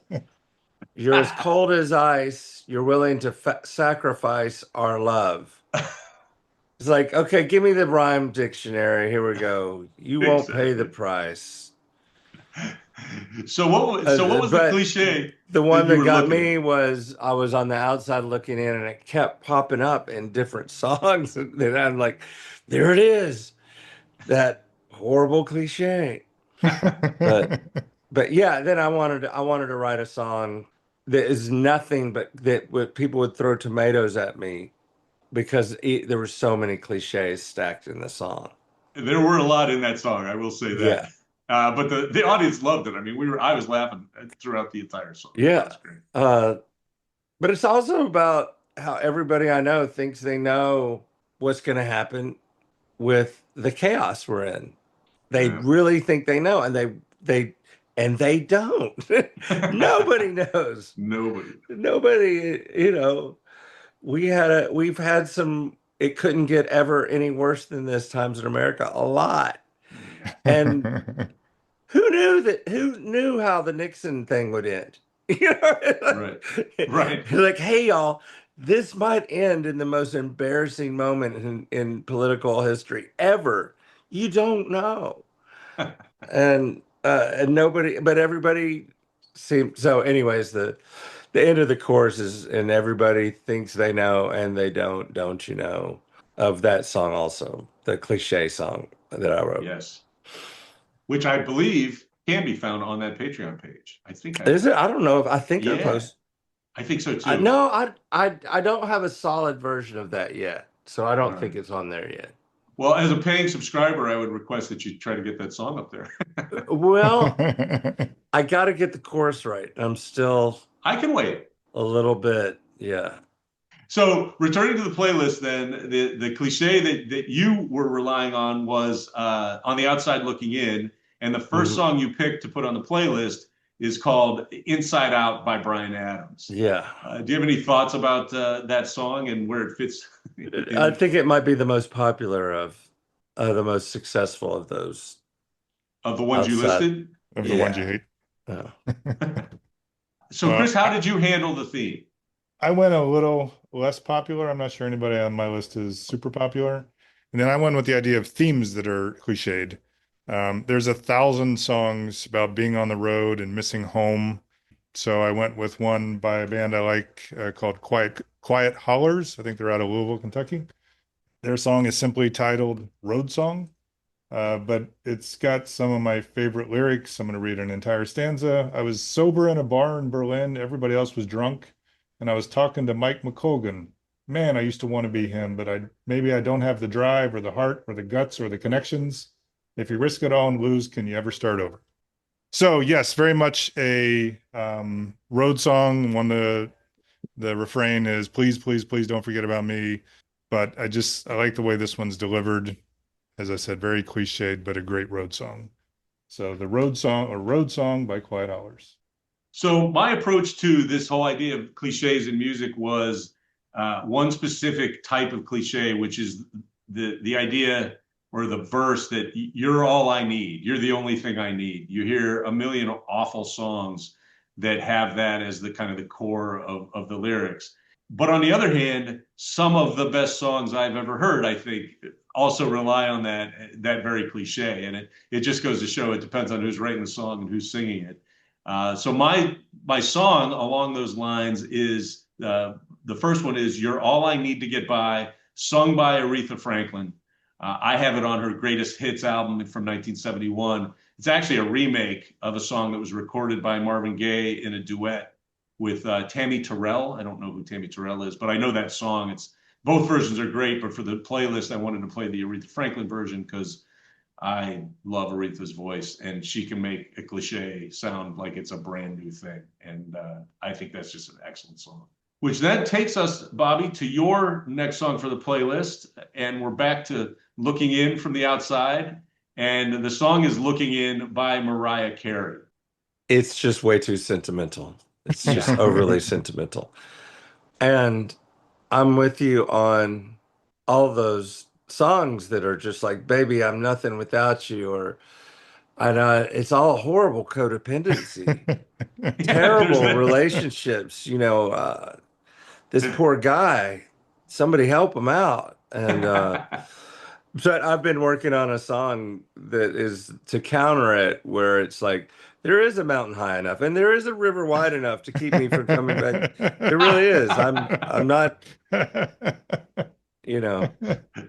Speaker 2: You're as cold as ice. You're willing to sacrifice our love. It's like, okay, give me the rhyme dictionary. Here we go. You won't pay the price.
Speaker 3: So what was the cliche?
Speaker 2: The one
Speaker 3: you
Speaker 2: that
Speaker 3: were
Speaker 2: got
Speaker 3: looking
Speaker 2: me was I was on the outside looking in, and it kept popping up in different songs. And then I'm like, there it is. That horrible cliche. But yeah, then I wanted to write a song that is nothing but that people would throw tomatoes at me because there were so many cliches stacked in the song.
Speaker 3: There were a lot in that song, I will say that.
Speaker 2: Yeah.
Speaker 3: But the audience loved it. I mean, I was laughing throughout the entire song.
Speaker 2: Yeah.
Speaker 3: That's great.
Speaker 2: But it's also about how everybody I know thinks they know what's going to happen with the chaos we're in. They really think they know, and they don't. Nobody knows. Nobody, we've had some, it couldn't get ever any worse than this times in America, a lot. And who knew how the Nixon thing would end?
Speaker 3: Right.
Speaker 2: Like, hey y'all, this might end in the most embarrassing moment in political history ever. You don't know. And nobody, but everybody seemed so. Anyways, the end of the course is, and everybody thinks they know, and they don't you know, of that song also, the cliche song that I wrote.
Speaker 3: Yes, which I believe can be found on that Patreon page. I think
Speaker 2: Is it? I don't know if I think I
Speaker 3: yeah,
Speaker 2: post.
Speaker 3: I think so
Speaker 2: I
Speaker 3: too.
Speaker 2: no, I don't have a solid version of that yet, so I
Speaker 3: All
Speaker 2: don't think
Speaker 3: right.
Speaker 2: it's on there yet.
Speaker 3: Well, as a paying subscriber, I would request that you try to get that song up there.
Speaker 2: Well, I got to get the chorus right. I'm still
Speaker 3: I can wait.
Speaker 2: a little bit, yeah.
Speaker 3: So returning to the playlist, then the cliche that you were relying on was on the outside looking in, and the first
Speaker 2: Mhm.
Speaker 3: song you picked to put on the playlist is called "Inside Out" by Bryan Adams.
Speaker 2: Yeah.
Speaker 3: Do you have any thoughts about that song and where it fits
Speaker 2: I
Speaker 3: in
Speaker 2: think it might be the most popular of the most successful of those
Speaker 3: of the ones you
Speaker 2: outside.
Speaker 3: listed?
Speaker 1: Of the ones you
Speaker 2: Yeah.
Speaker 1: hate.
Speaker 2: Yeah.
Speaker 3: So,
Speaker 1: Well,
Speaker 3: Chris, how did you handle the theme?
Speaker 1: I went a little less popular. I'm not sure anybody on my list is super popular. And then I went with the idea of themes that are cliched. There's 1,000 songs about being on the road and missing home. So I went with one by a band I like called Quiet Hollers. I think they're out of Louisville, Kentucky. Their song is simply titled Road Song, but it's got some of my favorite lyrics. I'm going to read an entire stanza. I was sober in a bar in Berlin. Everybody else was drunk. And I was talking to Mike McColgan. Man, I used to want to be him, but maybe I don't have the drive or the heart or the guts or the connections. If you risk it all and lose, can you ever start over? So yes, very much a road song. The refrain is please, please, please don't forget about me. But I like the way this one's delivered. As I said, very cliched, but a great road song. So the road song or road song by Quiet Hollers.
Speaker 3: So my approach to this whole idea of cliches in music was one specific type of cliche, which is the idea or the verse that you're all I need. You're the only thing I need. You hear a million awful songs that have that as the kind of the core of the lyrics. But on the other hand, some of the best songs I've ever heard, I think, also rely on that very cliche. And it just goes to show it depends on who's writing the song and who's singing it. So my song along those lines is the first one is "You're All I Need to Get By," sung by Aretha Franklin. I have it on her Greatest Hits album from 1971. It's actually a remake of a song that was recorded by Marvin Gaye in a duet with Tammy Terrell. I don't know who Tammy Terrell is, but I know that song. It's both versions are great, but for the playlist, I wanted to play the Aretha Franklin version because I love Aretha's voice, and she can make a cliche sound like it's a brand new thing. And I think that's just an excellent song. Which then takes us, Bobby, to your next song for the playlist. And we're back to Looking In from the Outside. And the song is Looking In by Mariah Carey.
Speaker 2: It's just way too sentimental. It's just overly sentimental. And I'm with you on all those songs that are just like, baby, I'm nothing without you, or I know it's all horrible codependency,
Speaker 3: Yeah, there's
Speaker 2: terrible
Speaker 3: that.
Speaker 2: relationships. This poor guy, somebody help him out. And but I've been working on a song that is to counter it, where it's like there is a mountain high enough and there is a river wide enough to keep me from coming back. There really is. I'm not, you know,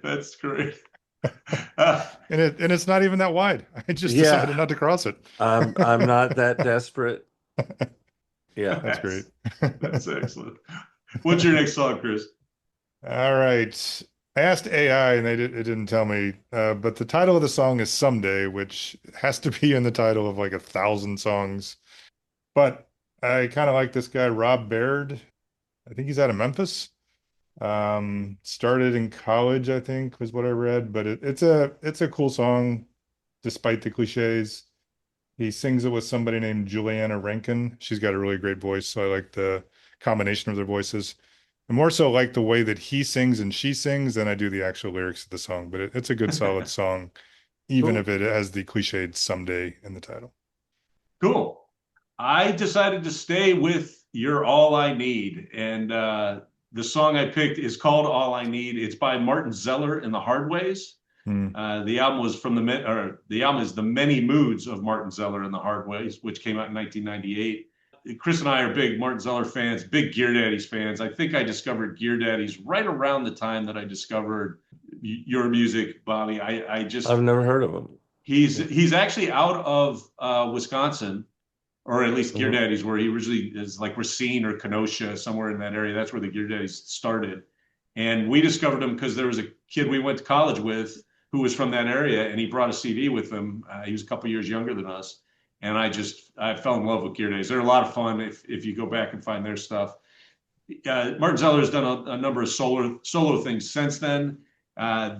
Speaker 3: That's great.
Speaker 1: And it's not even that wide. I just decided
Speaker 2: yeah,
Speaker 1: not to cross it.
Speaker 2: I'm not that desperate. Yeah.
Speaker 1: That's great.
Speaker 3: That's excellent. What's your next song, Chris?
Speaker 1: All right. I asked AI and it didn't tell me, but the title of the song is Someday, which has to be in the title of like 1,000 songs. But I kind of like this guy, Rob Baird. I think he's out of Memphis. Started in college, I think was what I read, but it's a cool song despite the cliches. He sings it with somebody named Juliana Rankin. She's got a really great voice, so I like the combination of their voices. I more so like the way that he sings and she sings than I do the actual lyrics of the song, but it's a good solid song, even
Speaker 3: Cool.
Speaker 1: if it has the cliched someday in the title.
Speaker 3: Cool. I decided to stay with You're All I Need. And the song I picked is called All I Need. It's by Martin Zeller and the Hardways. The album was the album is The Many Moods of Martin Zeller and the Hardways, which came out in 1998. Chris and I are big Martin Zeller fans, big Gear Daddies fans. I think I discovered Gear Daddies right around the time that I discovered your music, Bobby.
Speaker 2: I've never heard of him.
Speaker 3: He's actually out of Wisconsin, or at least Gear
Speaker 2: Mhm.
Speaker 3: Daddies, where he originally is, like Racine or Kenosha, somewhere in that area. That's where the Gear Daddies started. And we discovered him because there was a kid we went to college with who was from that area, and he brought a CD with him. He was a couple years younger than us. And I fell in love with Gear Daddies. They're a lot of fun if you go back and find their stuff. Martin Zeller has done a number of solo things since then.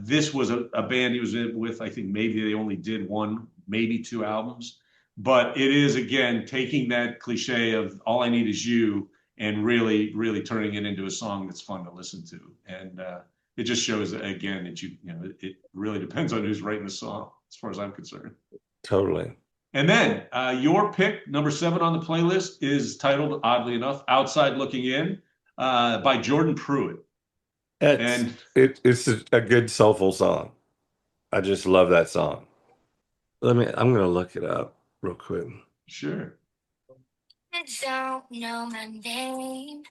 Speaker 3: This was a band he was in with. I think maybe they only did one, maybe two albums. But it is, again, taking that cliche of all I need is you and really, really turning it into a song that's fun to listen to. And it just shows, again, that it really depends on who's writing the song, as far as I'm concerned.
Speaker 2: Totally.
Speaker 3: And then your pick, number 7 on the playlist, is titled, oddly enough, Outside Looking In by Jordan Pruitt.
Speaker 2: It's a good soulful song. I just love that song. I'm going to look it up real quick.
Speaker 3: Sure.
Speaker 4: Don't know my name.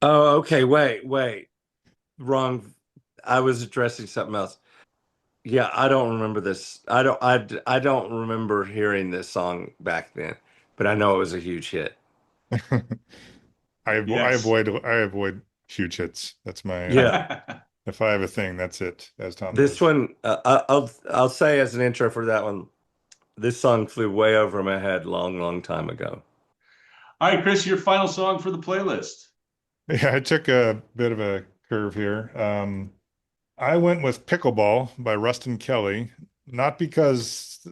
Speaker 2: Oh, okay. Wait. Wrong. I was addressing something else. Yeah, I don't remember this. I don't remember hearing this song back then, but I know it was a huge hit.
Speaker 1: I
Speaker 3: Yes.
Speaker 1: avoid huge hits. That's my
Speaker 2: Yeah.
Speaker 1: if I have a thing, that's it. As Tom
Speaker 2: This
Speaker 1: says.
Speaker 2: one, I'll say as an intro for that one, this song flew way over my head long time ago.
Speaker 3: All right, Chris, your final song for the playlist.
Speaker 1: Yeah, I took a bit of a curve here. I went with Pickleball by Rustin Kelly, not because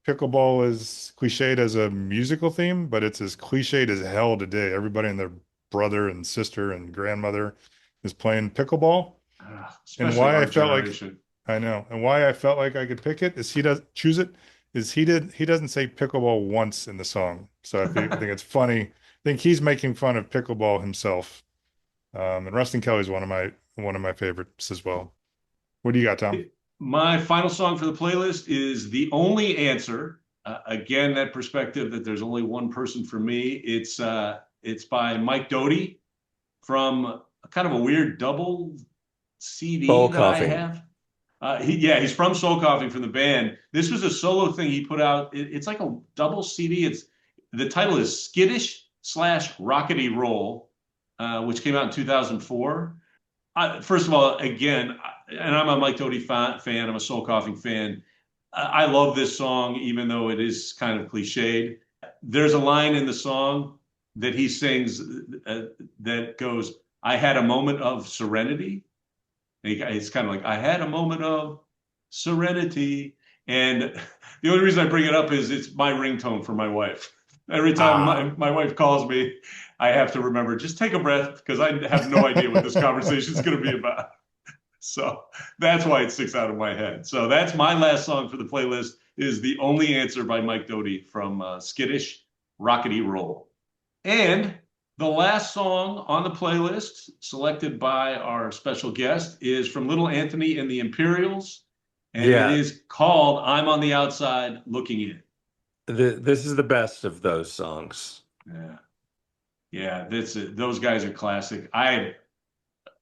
Speaker 1: pickleball is cliched as a musical theme, but it's as cliched as hell today. Everybody and their brother and sister and grandmother is playing pickleball.
Speaker 3: Especially
Speaker 1: why
Speaker 3: our
Speaker 1: I felt like-
Speaker 3: generation.
Speaker 1: I know. And why I felt like I could pick it is he doesn't say pickleball once in the song. So I think it's funny. I think he's making fun of pickleball himself. And Rustin Kelly's one of my favorites as well. What do you got, Tom?
Speaker 3: My final song for the playlist is The Only Answer. Again, that perspective that there's only one person for me. It's by Mike Doty from kind of a weird double CD
Speaker 2: Soul
Speaker 3: that
Speaker 2: Coughing.
Speaker 3: I have. He's from Soul Coughing, from the band. This was a solo thing he put out. It's like a double CD. The title is Skittish / Rockety Roll, which came out in 2004. First of all, again, and I'm a Mike Doty fan. I'm a Soul Coughing fan. I love this song, even though it is kind of cliched. There's a line in the song that he sings that goes, "I had a moment of serenity." It's kind of like, "I had a moment of serenity." And the only reason I bring it up is it's my ringtone for my wife. Every time my wife calls me, I have to remember, just take a breath, because I have no idea what this conversation is going to be about. So that's why it sticks out in my head. So that's my last song for the playlist, is The Only Answer by Mike Doty from Skittish Rockety Roll. And the last song on the playlist, selected by our special guest, is from Little Anthony and the Imperials. And
Speaker 2: Yeah.
Speaker 3: It is called I'm on the Outside Looking In.
Speaker 2: This is the best of those songs.
Speaker 3: Yeah, those guys are classic. I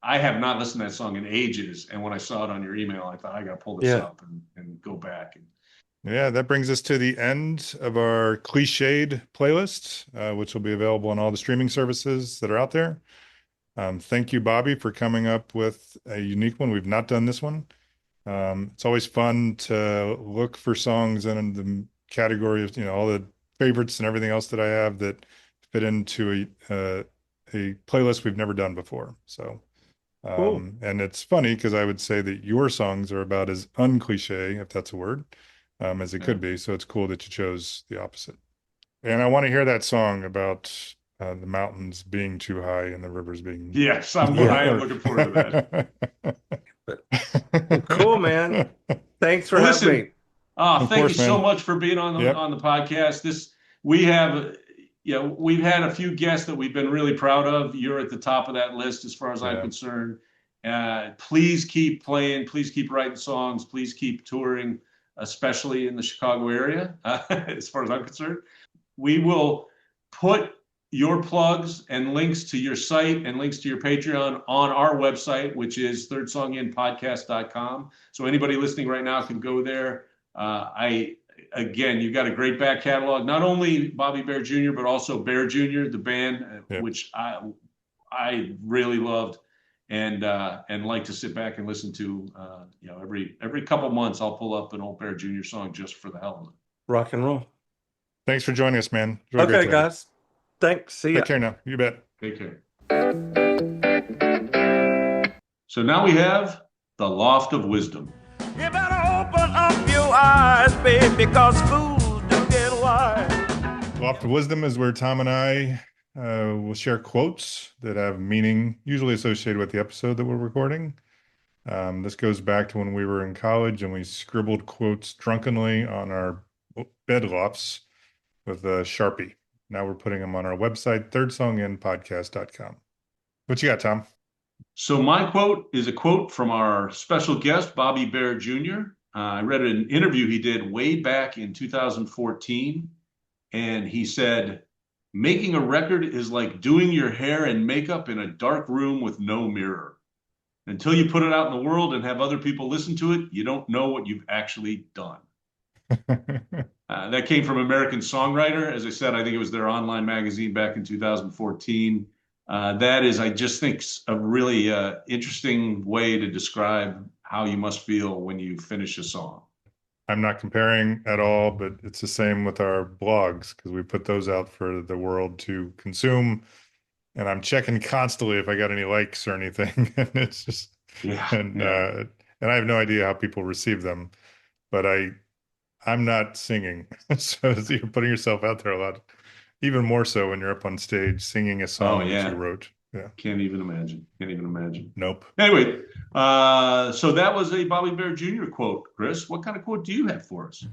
Speaker 3: have not listened to that song in ages, and when I saw it on your email, I thought I got to pull this
Speaker 2: Yeah.
Speaker 3: up and go back.
Speaker 1: Yeah, that brings us to the end of our cliched playlist, which will be available on all the streaming services that are out there. Thank you, Bobby, for coming up with a unique one. We've not done this one. It's always fun to look for songs in the category of, all the favorites and everything else that I have that fit into a playlist we've never done before. So,
Speaker 2: Cool.
Speaker 1: and it's funny because I would say that your songs are about as uncliche, if that's a word, as it could be. So it's cool that you chose the opposite. And I want to hear that song about the mountains being too high and the rivers being.
Speaker 3: Yes, I am looking forward to that.
Speaker 2: Cool, man. Thanks for
Speaker 3: Listen,
Speaker 2: having me.
Speaker 1: Of
Speaker 3: Thank
Speaker 1: course,
Speaker 3: you so
Speaker 1: man.
Speaker 3: much for being on
Speaker 1: Yep.
Speaker 3: the podcast. We have we've had a few guests that we've been really proud of. You're at the top of that list as far as I'm
Speaker 1: Yeah.
Speaker 3: concerned. Please keep playing. Please keep writing songs. Please keep touring, especially in the Chicago area, as far as I'm concerned. We will put your plugs and links to your site and links to your Patreon on our website, which is thirdsonginpodcast.com. So anybody listening right now can go there. Again, you've got a great back catalog, not only Bobby Bare Jr., but also Bare Jr., the band, which I really loved and like to sit back and listen to. Every couple months I'll pull up an old Bare Jr. song just for the hell of it.
Speaker 2: Rock and roll.
Speaker 1: Thanks for joining us, man. Enjoy
Speaker 2: Okay, guys. Thanks. See ya.
Speaker 1: Take care now. You bet.
Speaker 3: Take care. So now we have the Loft of Wisdom.
Speaker 5: You better open up your eyes, babe, because fools do get wise.
Speaker 1: Loft of Wisdom is where Tom and I will share quotes that have meaning, usually associated with the episode that we're recording. This goes back to when we were in college and we scribbled quotes drunkenly on our bed lofts with a Sharpie. Now we're putting them on our website, thirdsonginpodcast.com. What you got, Tom?
Speaker 3: So my quote is a quote from our special guest, Bobby Bare Jr. I read an interview he did way back in 2014, and he said, "Making a record is like doing your hair and makeup in a dark room with no mirror. Until you put it out in the world and have other people listen to it, you don't know what you've actually done." That came from American Songwriter. As I said, I think it was their online magazine back in 2014. That is, I just think, a really interesting way to describe how you must feel when you finish a song.
Speaker 1: I'm not comparing at all, but it's the same with our blogs because we put those out for the world to consume. And I'm checking constantly if I got any likes or anything. And it's just, and I have no idea how people receive them, but I'm not singing. So you're putting yourself out there a lot, even more so when you're up on stage singing a song that you wrote. Yeah.
Speaker 3: Can't even imagine.
Speaker 1: Nope.
Speaker 3: Anyway, so that was a Bobby Bare Jr. quote. Chris, what kind of quote do you have for us?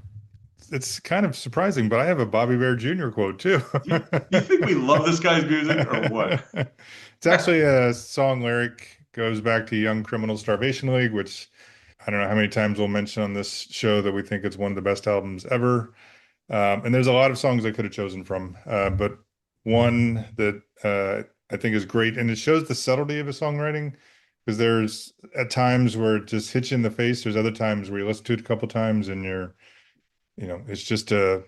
Speaker 1: It's kind of surprising, but I have a Bobby Bare Jr. quote too.
Speaker 3: You think we love this guy's music or what?
Speaker 1: It's actually a song lyric, goes back to Young Criminal Starvation League, which I don't know how many times we'll mention on this show that we think it's one of the best albums ever. And there's a lot of songs I could have chosen from, but one that I think is great, and it shows the subtlety of his songwriting, because there's at times where it just hits you in the face. There's other times where you listen to it a couple times and it's just you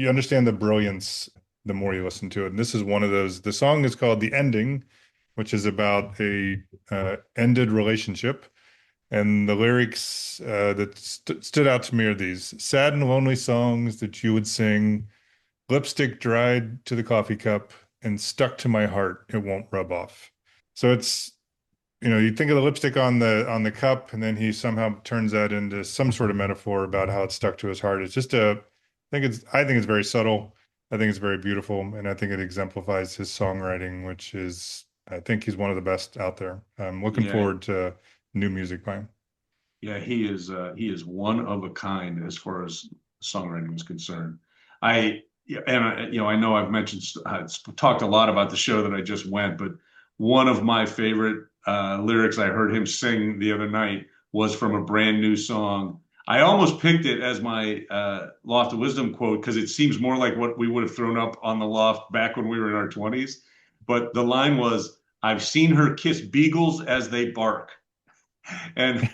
Speaker 1: understand the brilliance the more you listen to it. And this is one of those. The song is called The Ending, which is about a ended relationship. And the lyrics that stood out to me are these: sad and lonely songs that you would sing, lipstick dried to the coffee cup and stuck to my heart, it won't rub off. So it's, you think of the lipstick on the cup, and then he somehow turns that into some sort of metaphor about how it's stuck to his heart. It's just I think it's very subtle. I think it's very beautiful, and I think it exemplifies his songwriting, which is, I think he's one of the best out there. I'm looking forward to new music by him.
Speaker 3: Yeah, he is one of a kind as far as songwriting is concerned. I know I've talked a lot about the show that I just went, but one of my favorite lyrics I heard him sing the other night was from a brand new song. I almost picked it as my Loft of Wisdom quote because it seems more like what we would have thrown up on the loft back when we were in our 20s. But the line was, "I've seen her kiss beagles as they bark." And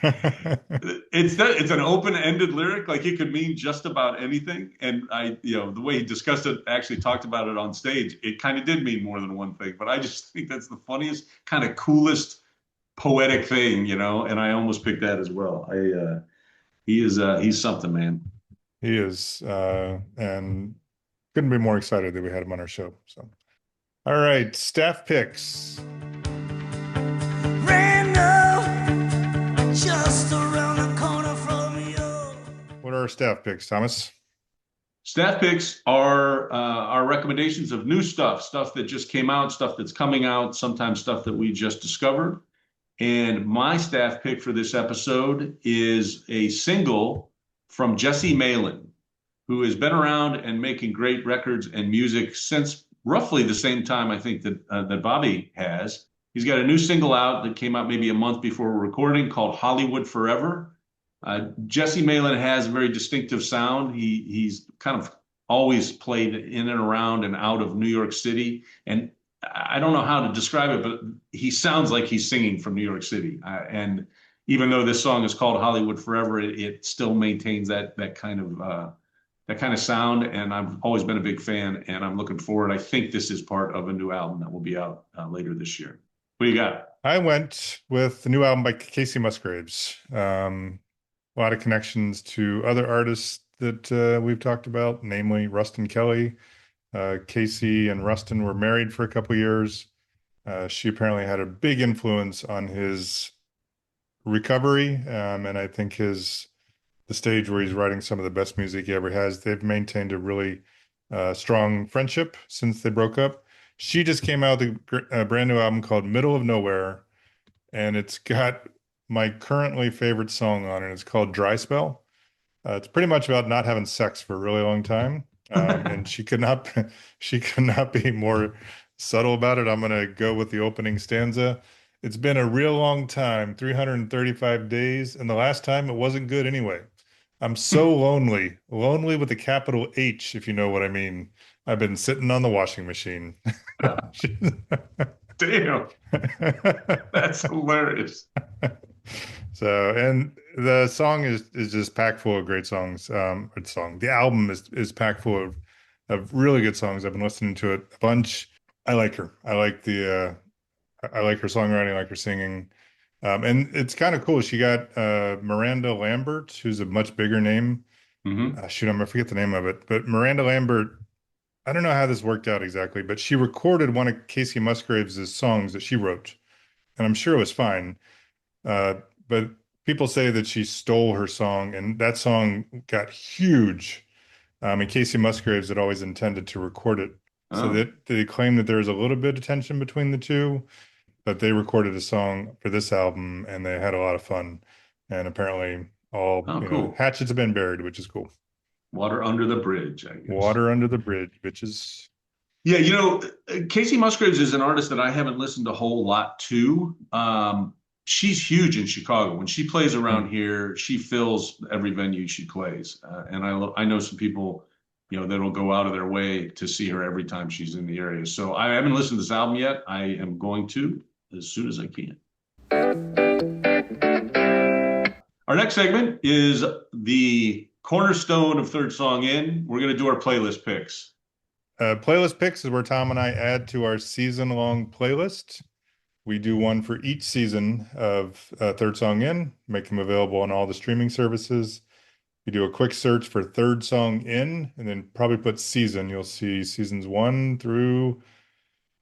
Speaker 3: it's an open-ended lyric, like it could mean just about anything. And the way he discussed it, actually talked about it on stage, it kind of did mean more than one thing. But I just think that's the funniest, kind of coolest poetic thing, and I almost picked that as well. He's something, man.
Speaker 1: He is, and couldn't be more excited that we had him on our show. So, all right, staff picks.
Speaker 5: Just around the corner from you.
Speaker 1: What are our staff picks, Thomas?
Speaker 3: Staff picks are our recommendations of new stuff that just came out, stuff that's coming out, sometimes stuff that we just discovered. And my staff pick for this episode is a single from Jesse Malin. who has been around and making great records and music since roughly the same time I think that Bobby has. He's got a new single out that came out maybe a month before we're recording called Hollywood Forever. Jesse Malin has a very distinctive sound. He's kind of always played in and around and out of New York City. And I don't know how to describe it, but he sounds like he's singing from New York City. And even though this song is called Hollywood Forever, it still maintains that kind of sound. And I've always been a big fan, and I'm looking forward. I think this is part of a new album that will be out later this year. What do you got?
Speaker 1: I went with the new album by Casey Musgraves. A lot of connections to other artists that we've talked about, namely Ruston Kelly. Casey and Ruston were married for a couple years. She apparently had a big influence on his recovery, and I think the stage where he's writing some of the best music he ever has. They've maintained a really strong friendship since they broke up. She just came out with a brand new album called Middle of Nowhere, and it's got my currently favorite song on it. It's called Dry Spell. It's pretty much about not having sex for a really long time. And she could not be more subtle about it. I'm going to go with the opening stanza. It's been a real long time, 335 days, and the last time it wasn't good anyway. I'm so lonely with a capital H, if you know what I mean. I've been sitting on the washing machine.
Speaker 3: Damn, that's hilarious.
Speaker 1: So, and the song is just packed full of great songs. The album is packed full of really good songs. I've been listening to it a bunch. I like her. I like her songwriting. I like her singing. And it's kind of cool. She got Miranda Lambert, who's a much bigger name.
Speaker 3: Mm-hmm.
Speaker 1: Shoot, I'm gonna forget the name of it. But Miranda Lambert, I don't know how this worked out exactly, but she recorded one of Casey Musgraves' songs that she wrote, and I'm sure it was fine. But people say that she stole her song, and that song got huge. And Casey Musgraves had always intended to record it. So they claim that there's a little bit of tension between the two, but they recorded a song for this album, and they had a lot of fun. And apparently
Speaker 3: cool.
Speaker 1: hatchets have been buried, which is cool.
Speaker 3: Water under the bridge, I guess.
Speaker 1: Water under the bridge, bitches.
Speaker 3: Yeah, Casey Musgraves is an artist that I haven't listened a whole lot to. She's huge in Chicago. When she plays around here, she fills every venue she plays. And I know some people, that'll go out of their way to see her every time she's in the area. So I haven't listened to this album yet. I am going to as soon as I can. Our next segment is the cornerstone of Third Song In. We're going to do our playlist picks.
Speaker 1: Playlist picks is where Tom and I add to our season-long playlist. We do one for each season of Third Song In, make them available on all the streaming services. You do a quick search for Third Song In, and then probably put season. You'll see seasons 1 through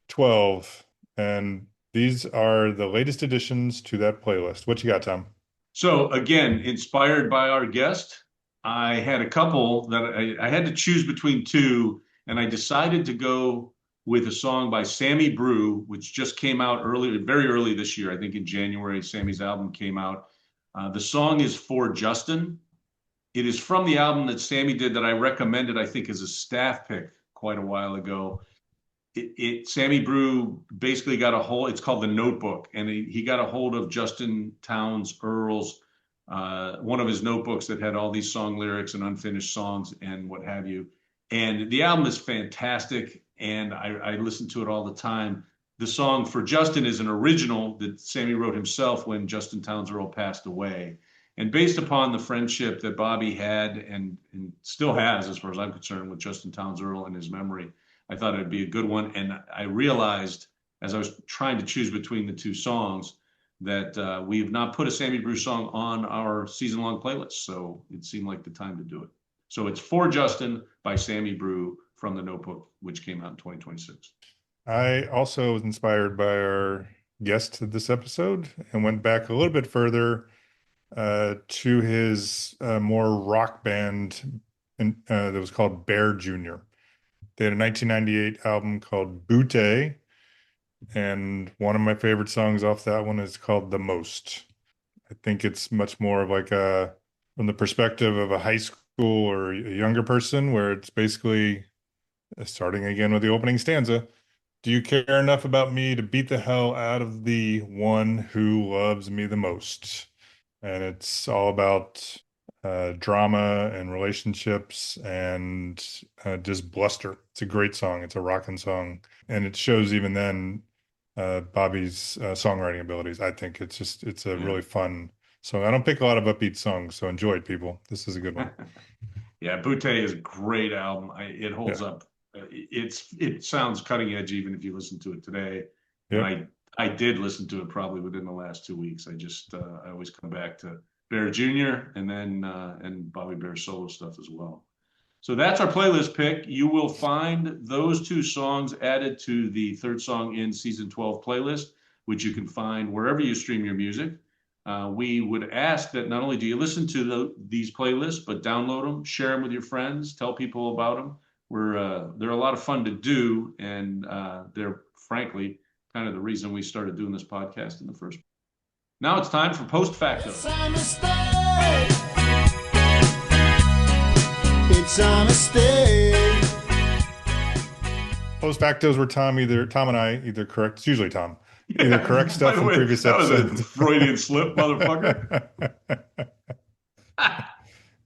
Speaker 1: 12. And these are the latest additions to that playlist. What you got, Tom?
Speaker 3: So again, inspired by our guest, I had a couple that I had to choose between two, and I decided to go with a song by Sammy Brew, which just came out very early this year. I think in January, Sammy's album came out. The song is For Justin. It is from the album that Sammy did that I recommended, I think, as a staff pick quite a while ago. Sammy Brew basically got a hold, it's called The Notebook, and he got a hold of Justin Townes Earle's, one of his notebooks that had all these song lyrics and unfinished songs and what have you. And the album is fantastic, and I listen to it all the time. The song For Justin is an original that Sammy wrote himself when Justin Townes Earle passed away. And based upon the friendship that Bobby had and still has, as far as I'm concerned, with Justin Townes Earle and his memory, I thought it'd be a good one. And I realized as I was trying to choose between the two songs that we have not put a Sammy Brew song on our season-long playlist. So it seemed like the time to do it. So it's For Justin by Sammy Brew from The Notebook, which came out in 2026.
Speaker 1: I also was inspired by our guest to this episode and went back a little bit further to his more rock band that was called Bear Jr. They had a 1998 album called Butte, and one of my favorite songs off that one is called The Most. I think it's much more of like from the perspective of a high school school or a younger person, where it's basically starting again with the opening stanza. Do you care enough about me to beat the hell out of the one who loves me the most? And it's all about drama and relationships and just bluster. It's a great song. It's a rocking song. And it shows even then Bobby's songwriting abilities. I think it's a really fun song. I don't pick a lot of upbeat songs, so enjoy it, people. This is a good one.
Speaker 3: Yeah, Butte is a great album. It holds up. It sounds cutting edge even if you listen to it today.
Speaker 1: Yeah.
Speaker 3: And I did listen to it probably within the last 2 weeks. I always come back to Bear Jr. and then and Bobby Bear's solo stuff as well. So that's our playlist pick. You will find those two songs added to the Third Song in Season 12 playlist, which you can find wherever you stream your music. We would ask that not only do you listen to these playlists, but download them, share them with your friends, tell people about them. They're a lot of fun to do, and they're frankly kind of the reason we started doing this podcast in the first place. Now it's time for Post Facto.
Speaker 6: It's a mistake. It's a mistake.
Speaker 1: Post factos where Tom and I either correct, it's usually Tom, either correct stuff from previous episodes.
Speaker 3: That was a Freudian slip, motherfucker.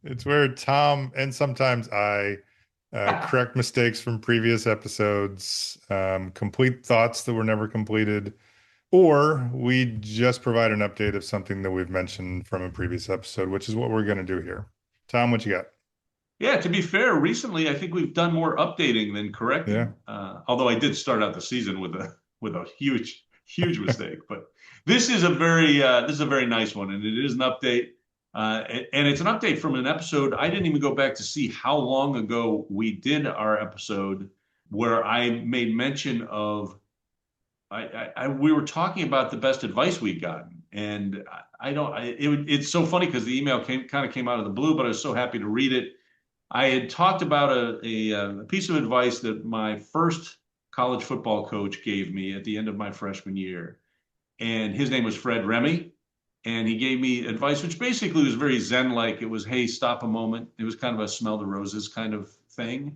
Speaker 1: It's where Tom and sometimes I correct mistakes from previous episodes, complete thoughts that were never completed, or we just provide an update of something that we've mentioned from a previous episode, which is what we're going to do here. Tom, what you got?
Speaker 3: Yeah, to be fair, recently I think we've done more updating than correcting.
Speaker 1: Yeah.
Speaker 3: Although I did start out the season with a huge mistake, but this is a very nice one, and it is an update. And it's an update from an episode. I didn't even go back to see how long ago we did our episode where I made mention of we were talking about the best advice we'd gotten, and it's so funny because the email came out of the blue, but I was so happy to read it. I had talked about a piece of advice that my first college football coach gave me at the end of my freshman year, and his name was Fred Remy. And he gave me advice, which basically was very Zen-like. It was, hey, stop a moment. It was kind of a smell the roses kind of thing.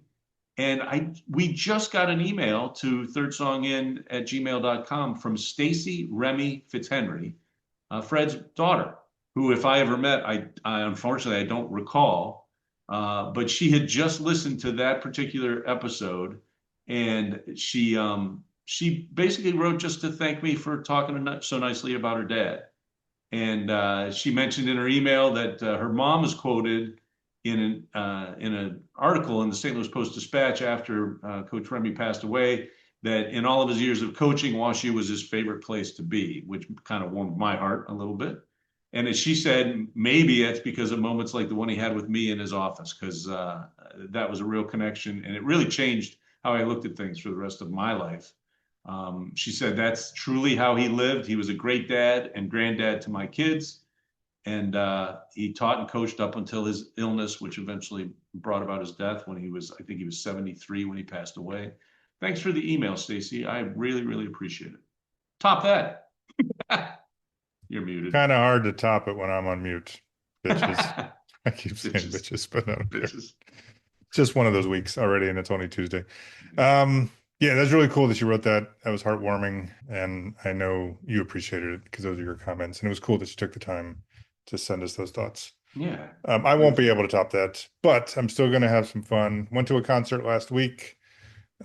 Speaker 3: And we just got an email to thirdsongin@gmail.com from Stacy Remy Fitzhenry, Fred's daughter, who, if I ever met, I unfortunately I don't recall. But she had just listened to that particular episode, and she basically wrote just to thank me for talking so nicely about her dad. And she mentioned in her email that her mom is quoted in an article in the St. Louis Post-Dispatch after Coach Remy passed away, that in all of his years of coaching, WashU was his favorite place to be, which kind of warmed my heart a little bit. And as she said, maybe it's because of moments like the one he had with me in his office, because that was a real connection, and it really changed how I looked at things for the rest of my life. She said that's truly how he lived. He was a great dad and granddad to my kids. And he taught and coached up until his illness, which eventually brought about his death when I think he was 73 when he passed away. Thanks for the email, Stacy. I really, really appreciate it. Top that. You're muted.
Speaker 1: Kind of hard to top it when I'm on mute. Bitches. I keep saying bitches, but no. Bitches. Just one of those weeks already, and it's only Tuesday. Yeah, that's really cool that you wrote that. That was heartwarming, and I know you appreciated it because those are your comments, and it was cool that you took the time to send us those thoughts.
Speaker 3: Yeah.
Speaker 1: I won't be able to top that, but I'm still going to have some fun. Went to a concert last week.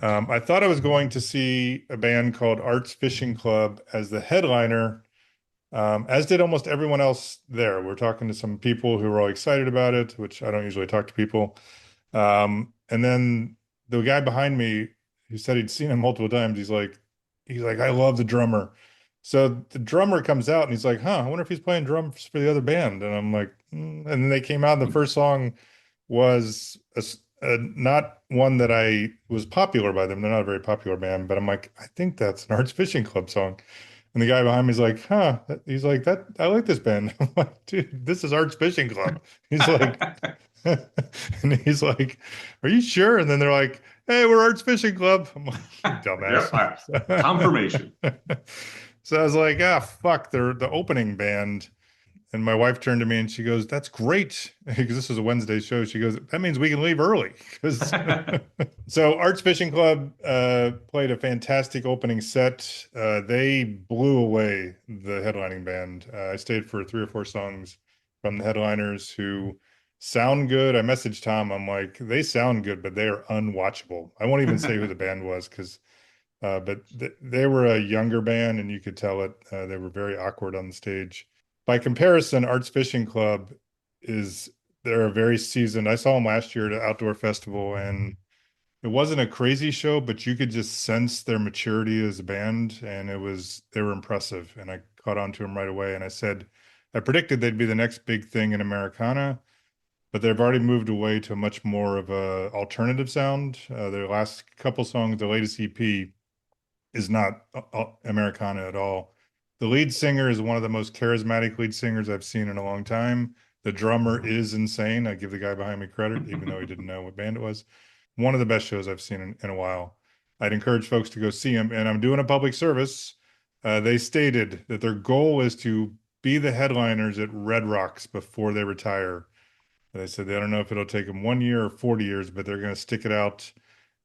Speaker 1: I thought I was going to see a band called Arts Fishing Club as the headliner, as did almost everyone else there. We're talking to some people who were all excited about it, which I don't usually talk to people. And then the guy behind me, who said he'd seen him multiple times, he's like, I love the drummer. So the drummer comes out and he's like, I wonder if he's playing drums for the other band. And I'm like, And then they came out and the first song was not one that I was popular by them. They're not a very popular band, but I'm like, I think that's an Arts Fishing Club song. And the guy behind me is like, he's like, that I like this band. I'm like, dude, this is Arts Fishing Club. He's like, and he's like, are you sure? And then they're like, hey, we're Arts Fishing Club. I'm like, dumbass.
Speaker 3: Yep. Confirmation.
Speaker 1: So I was like, fuck, they're the opening band. And my wife turned to me and she goes, "That's great," because this is a Wednesday show. She goes, "That means we can leave early." 'Cause so Arts Fishing Club played a fantastic opening set. They blew away the headlining band. I stayed for 3 or 4 songs from the headliners who sound good. I messaged Tom. I'm like, they sound good, but they are unwatchable. I won't even say who the band was because, but they were a younger band and you could tell it. They were very awkward on the stage. By comparison, Arts Fishing Club they're a very seasoned. I saw them last year at an outdoor festival and it wasn't a crazy show, but you could just sense their maturity as a band and they were impressive. And I caught on to them right away. And I predicted they'd be the next big thing in Americana, but they've already moved away to much more of a alternative sound. Their last couple songs, the latest EP is not Americana at all. The lead singer is one of the most charismatic lead singers I've seen in a long time. The drummer is insane. I give the guy behind me credit, even though he didn't know what band it was. One of the best shows I've seen in a while. I'd encourage folks to go see him. And I'm doing a public service. They stated that their goal is to be the headliners at Red Rocks before they retire. They said they don't know if it'll take them 1 year or 40 years, but they're going to stick it out.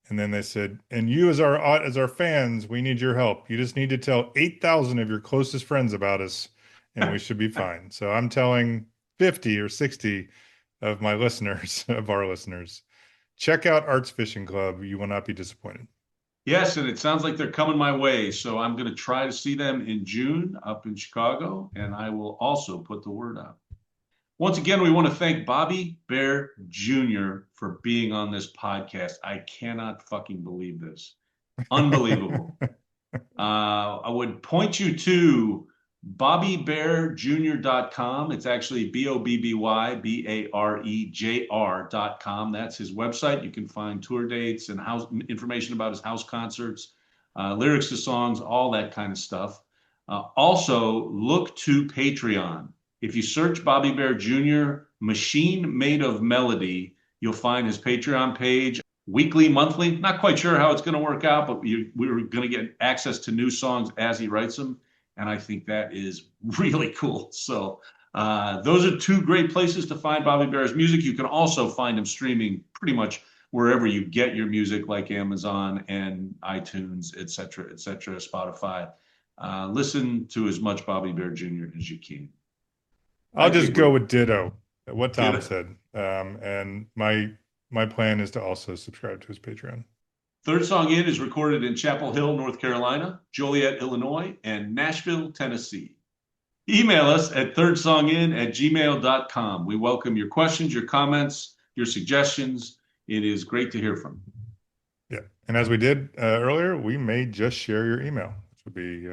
Speaker 1: And then they said, and you as our fans, we need your help. You just need to tell 8,000 of your closest friends about us, and we should be fine. So I'm telling 50 or 60 of my listeners, of our listeners, check out Arts Fishing Club. You will not be disappointed.
Speaker 3: Yes, and it sounds like they're coming my way. So I'm going to try to see them in June up in Chicago, and I will also put the word out. Once again, we want to thank Bobby Bare Jr. for being on this podcast. I cannot fucking believe this. Unbelievable. I would point you to BobbyBareJr.com. It's actually BOBBYBAREJR.com. That's his website. You can find tour dates and information about his house concerts, lyrics to songs, all that kind of stuff. Also, look to Patreon. If you search Bobby Bare Jr. Machine Made of Melody, you'll find his Patreon page, weekly, monthly. Not quite sure how it's going to work out, but we're going to get access to new songs as he writes them. And I think that is really cool. So those are 2 great places to find Bobby Bare's music. You can also find him streaming pretty much wherever you get your music, like Amazon and iTunes, et cetera, Spotify. Listen to as much Bobby Bare Jr. as you can.
Speaker 1: I'll just go with ditto, what Tom said. And my plan is to also subscribe to his Patreon.
Speaker 3: Third Song In is recorded in Chapel Hill, North Carolina, Joliet, Illinois, and Nashville, Tennessee. Email us at thirdsongin@gmail.com. We welcome your questions, your comments, your suggestions. It is great to hear from you.
Speaker 1: Yeah. And as we did earlier, we may just share your email, which would be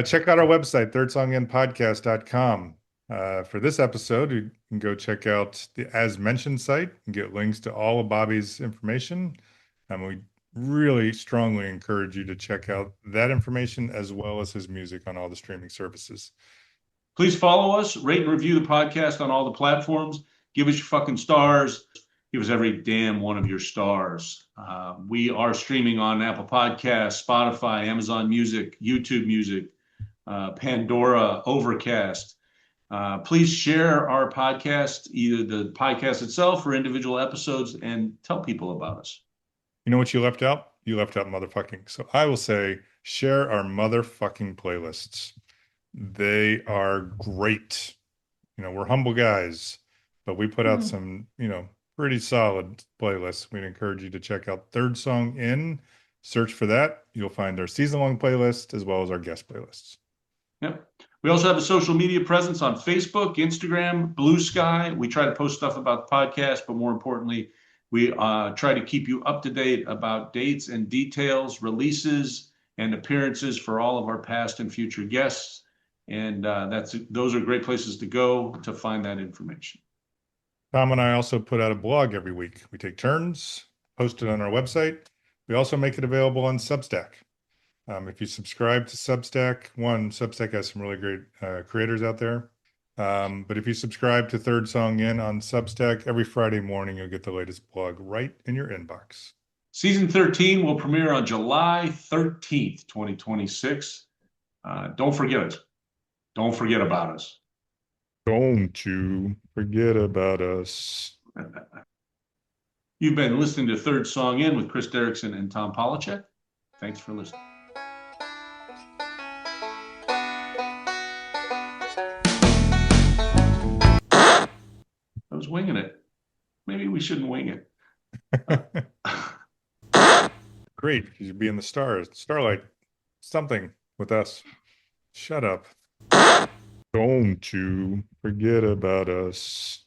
Speaker 1: check out our website, thirdsonginpodcast.com. For this episode, you can go check out the As Mentioned site and get links to all of Bobby's information. We really strongly encourage you to check out that information as well as his music on all the streaming services.
Speaker 3: Please follow us, rate and review the podcast on all the platforms. Give us your fucking stars. Give us every damn one of your stars. We are streaming on Apple Podcasts, Spotify, Amazon Music, YouTube Music, Pandora, Overcast. Please share our podcast, either the podcast itself or individual episodes, and tell people about us.
Speaker 1: You know what you left out? You left out motherfucking. So I will say, share our motherfucking playlists. They are great. We're humble guys, but we put out some, pretty solid playlists. We'd encourage you to check out Third Song In. Search for that. You'll find our season-long playlist as well as our guest playlists.
Speaker 3: Yep. We also have a social media presence on Facebook, Instagram, Blue Sky. We try to post stuff about the podcast, but more importantly, we try to keep you up to date about dates and details, releases, and appearances for all of our past and future guests. And those are great places to go to find that information.
Speaker 1: Tom and I also put out a blog every week. We take turns, post it on our website. We also make it available on Substack. If you subscribe to Substack, Substack has some really great creators out there. But if you subscribe to Third Song In on Substack, every Friday morning, you'll get the latest blog right in your inbox.
Speaker 3: Season 13 will premiere on July 13th, 2026. Don't forget it. Don't forget about us.
Speaker 1: Don't you forget about us.
Speaker 3: You've been listening to Third Song In with Chris Derrickson and Tom Polachek. Thanks for listening. I was winging it. Maybe we shouldn't wing it.
Speaker 1: Great. You should be in the stars. Starlight. Something with us. Shut up. Don't you forget about us.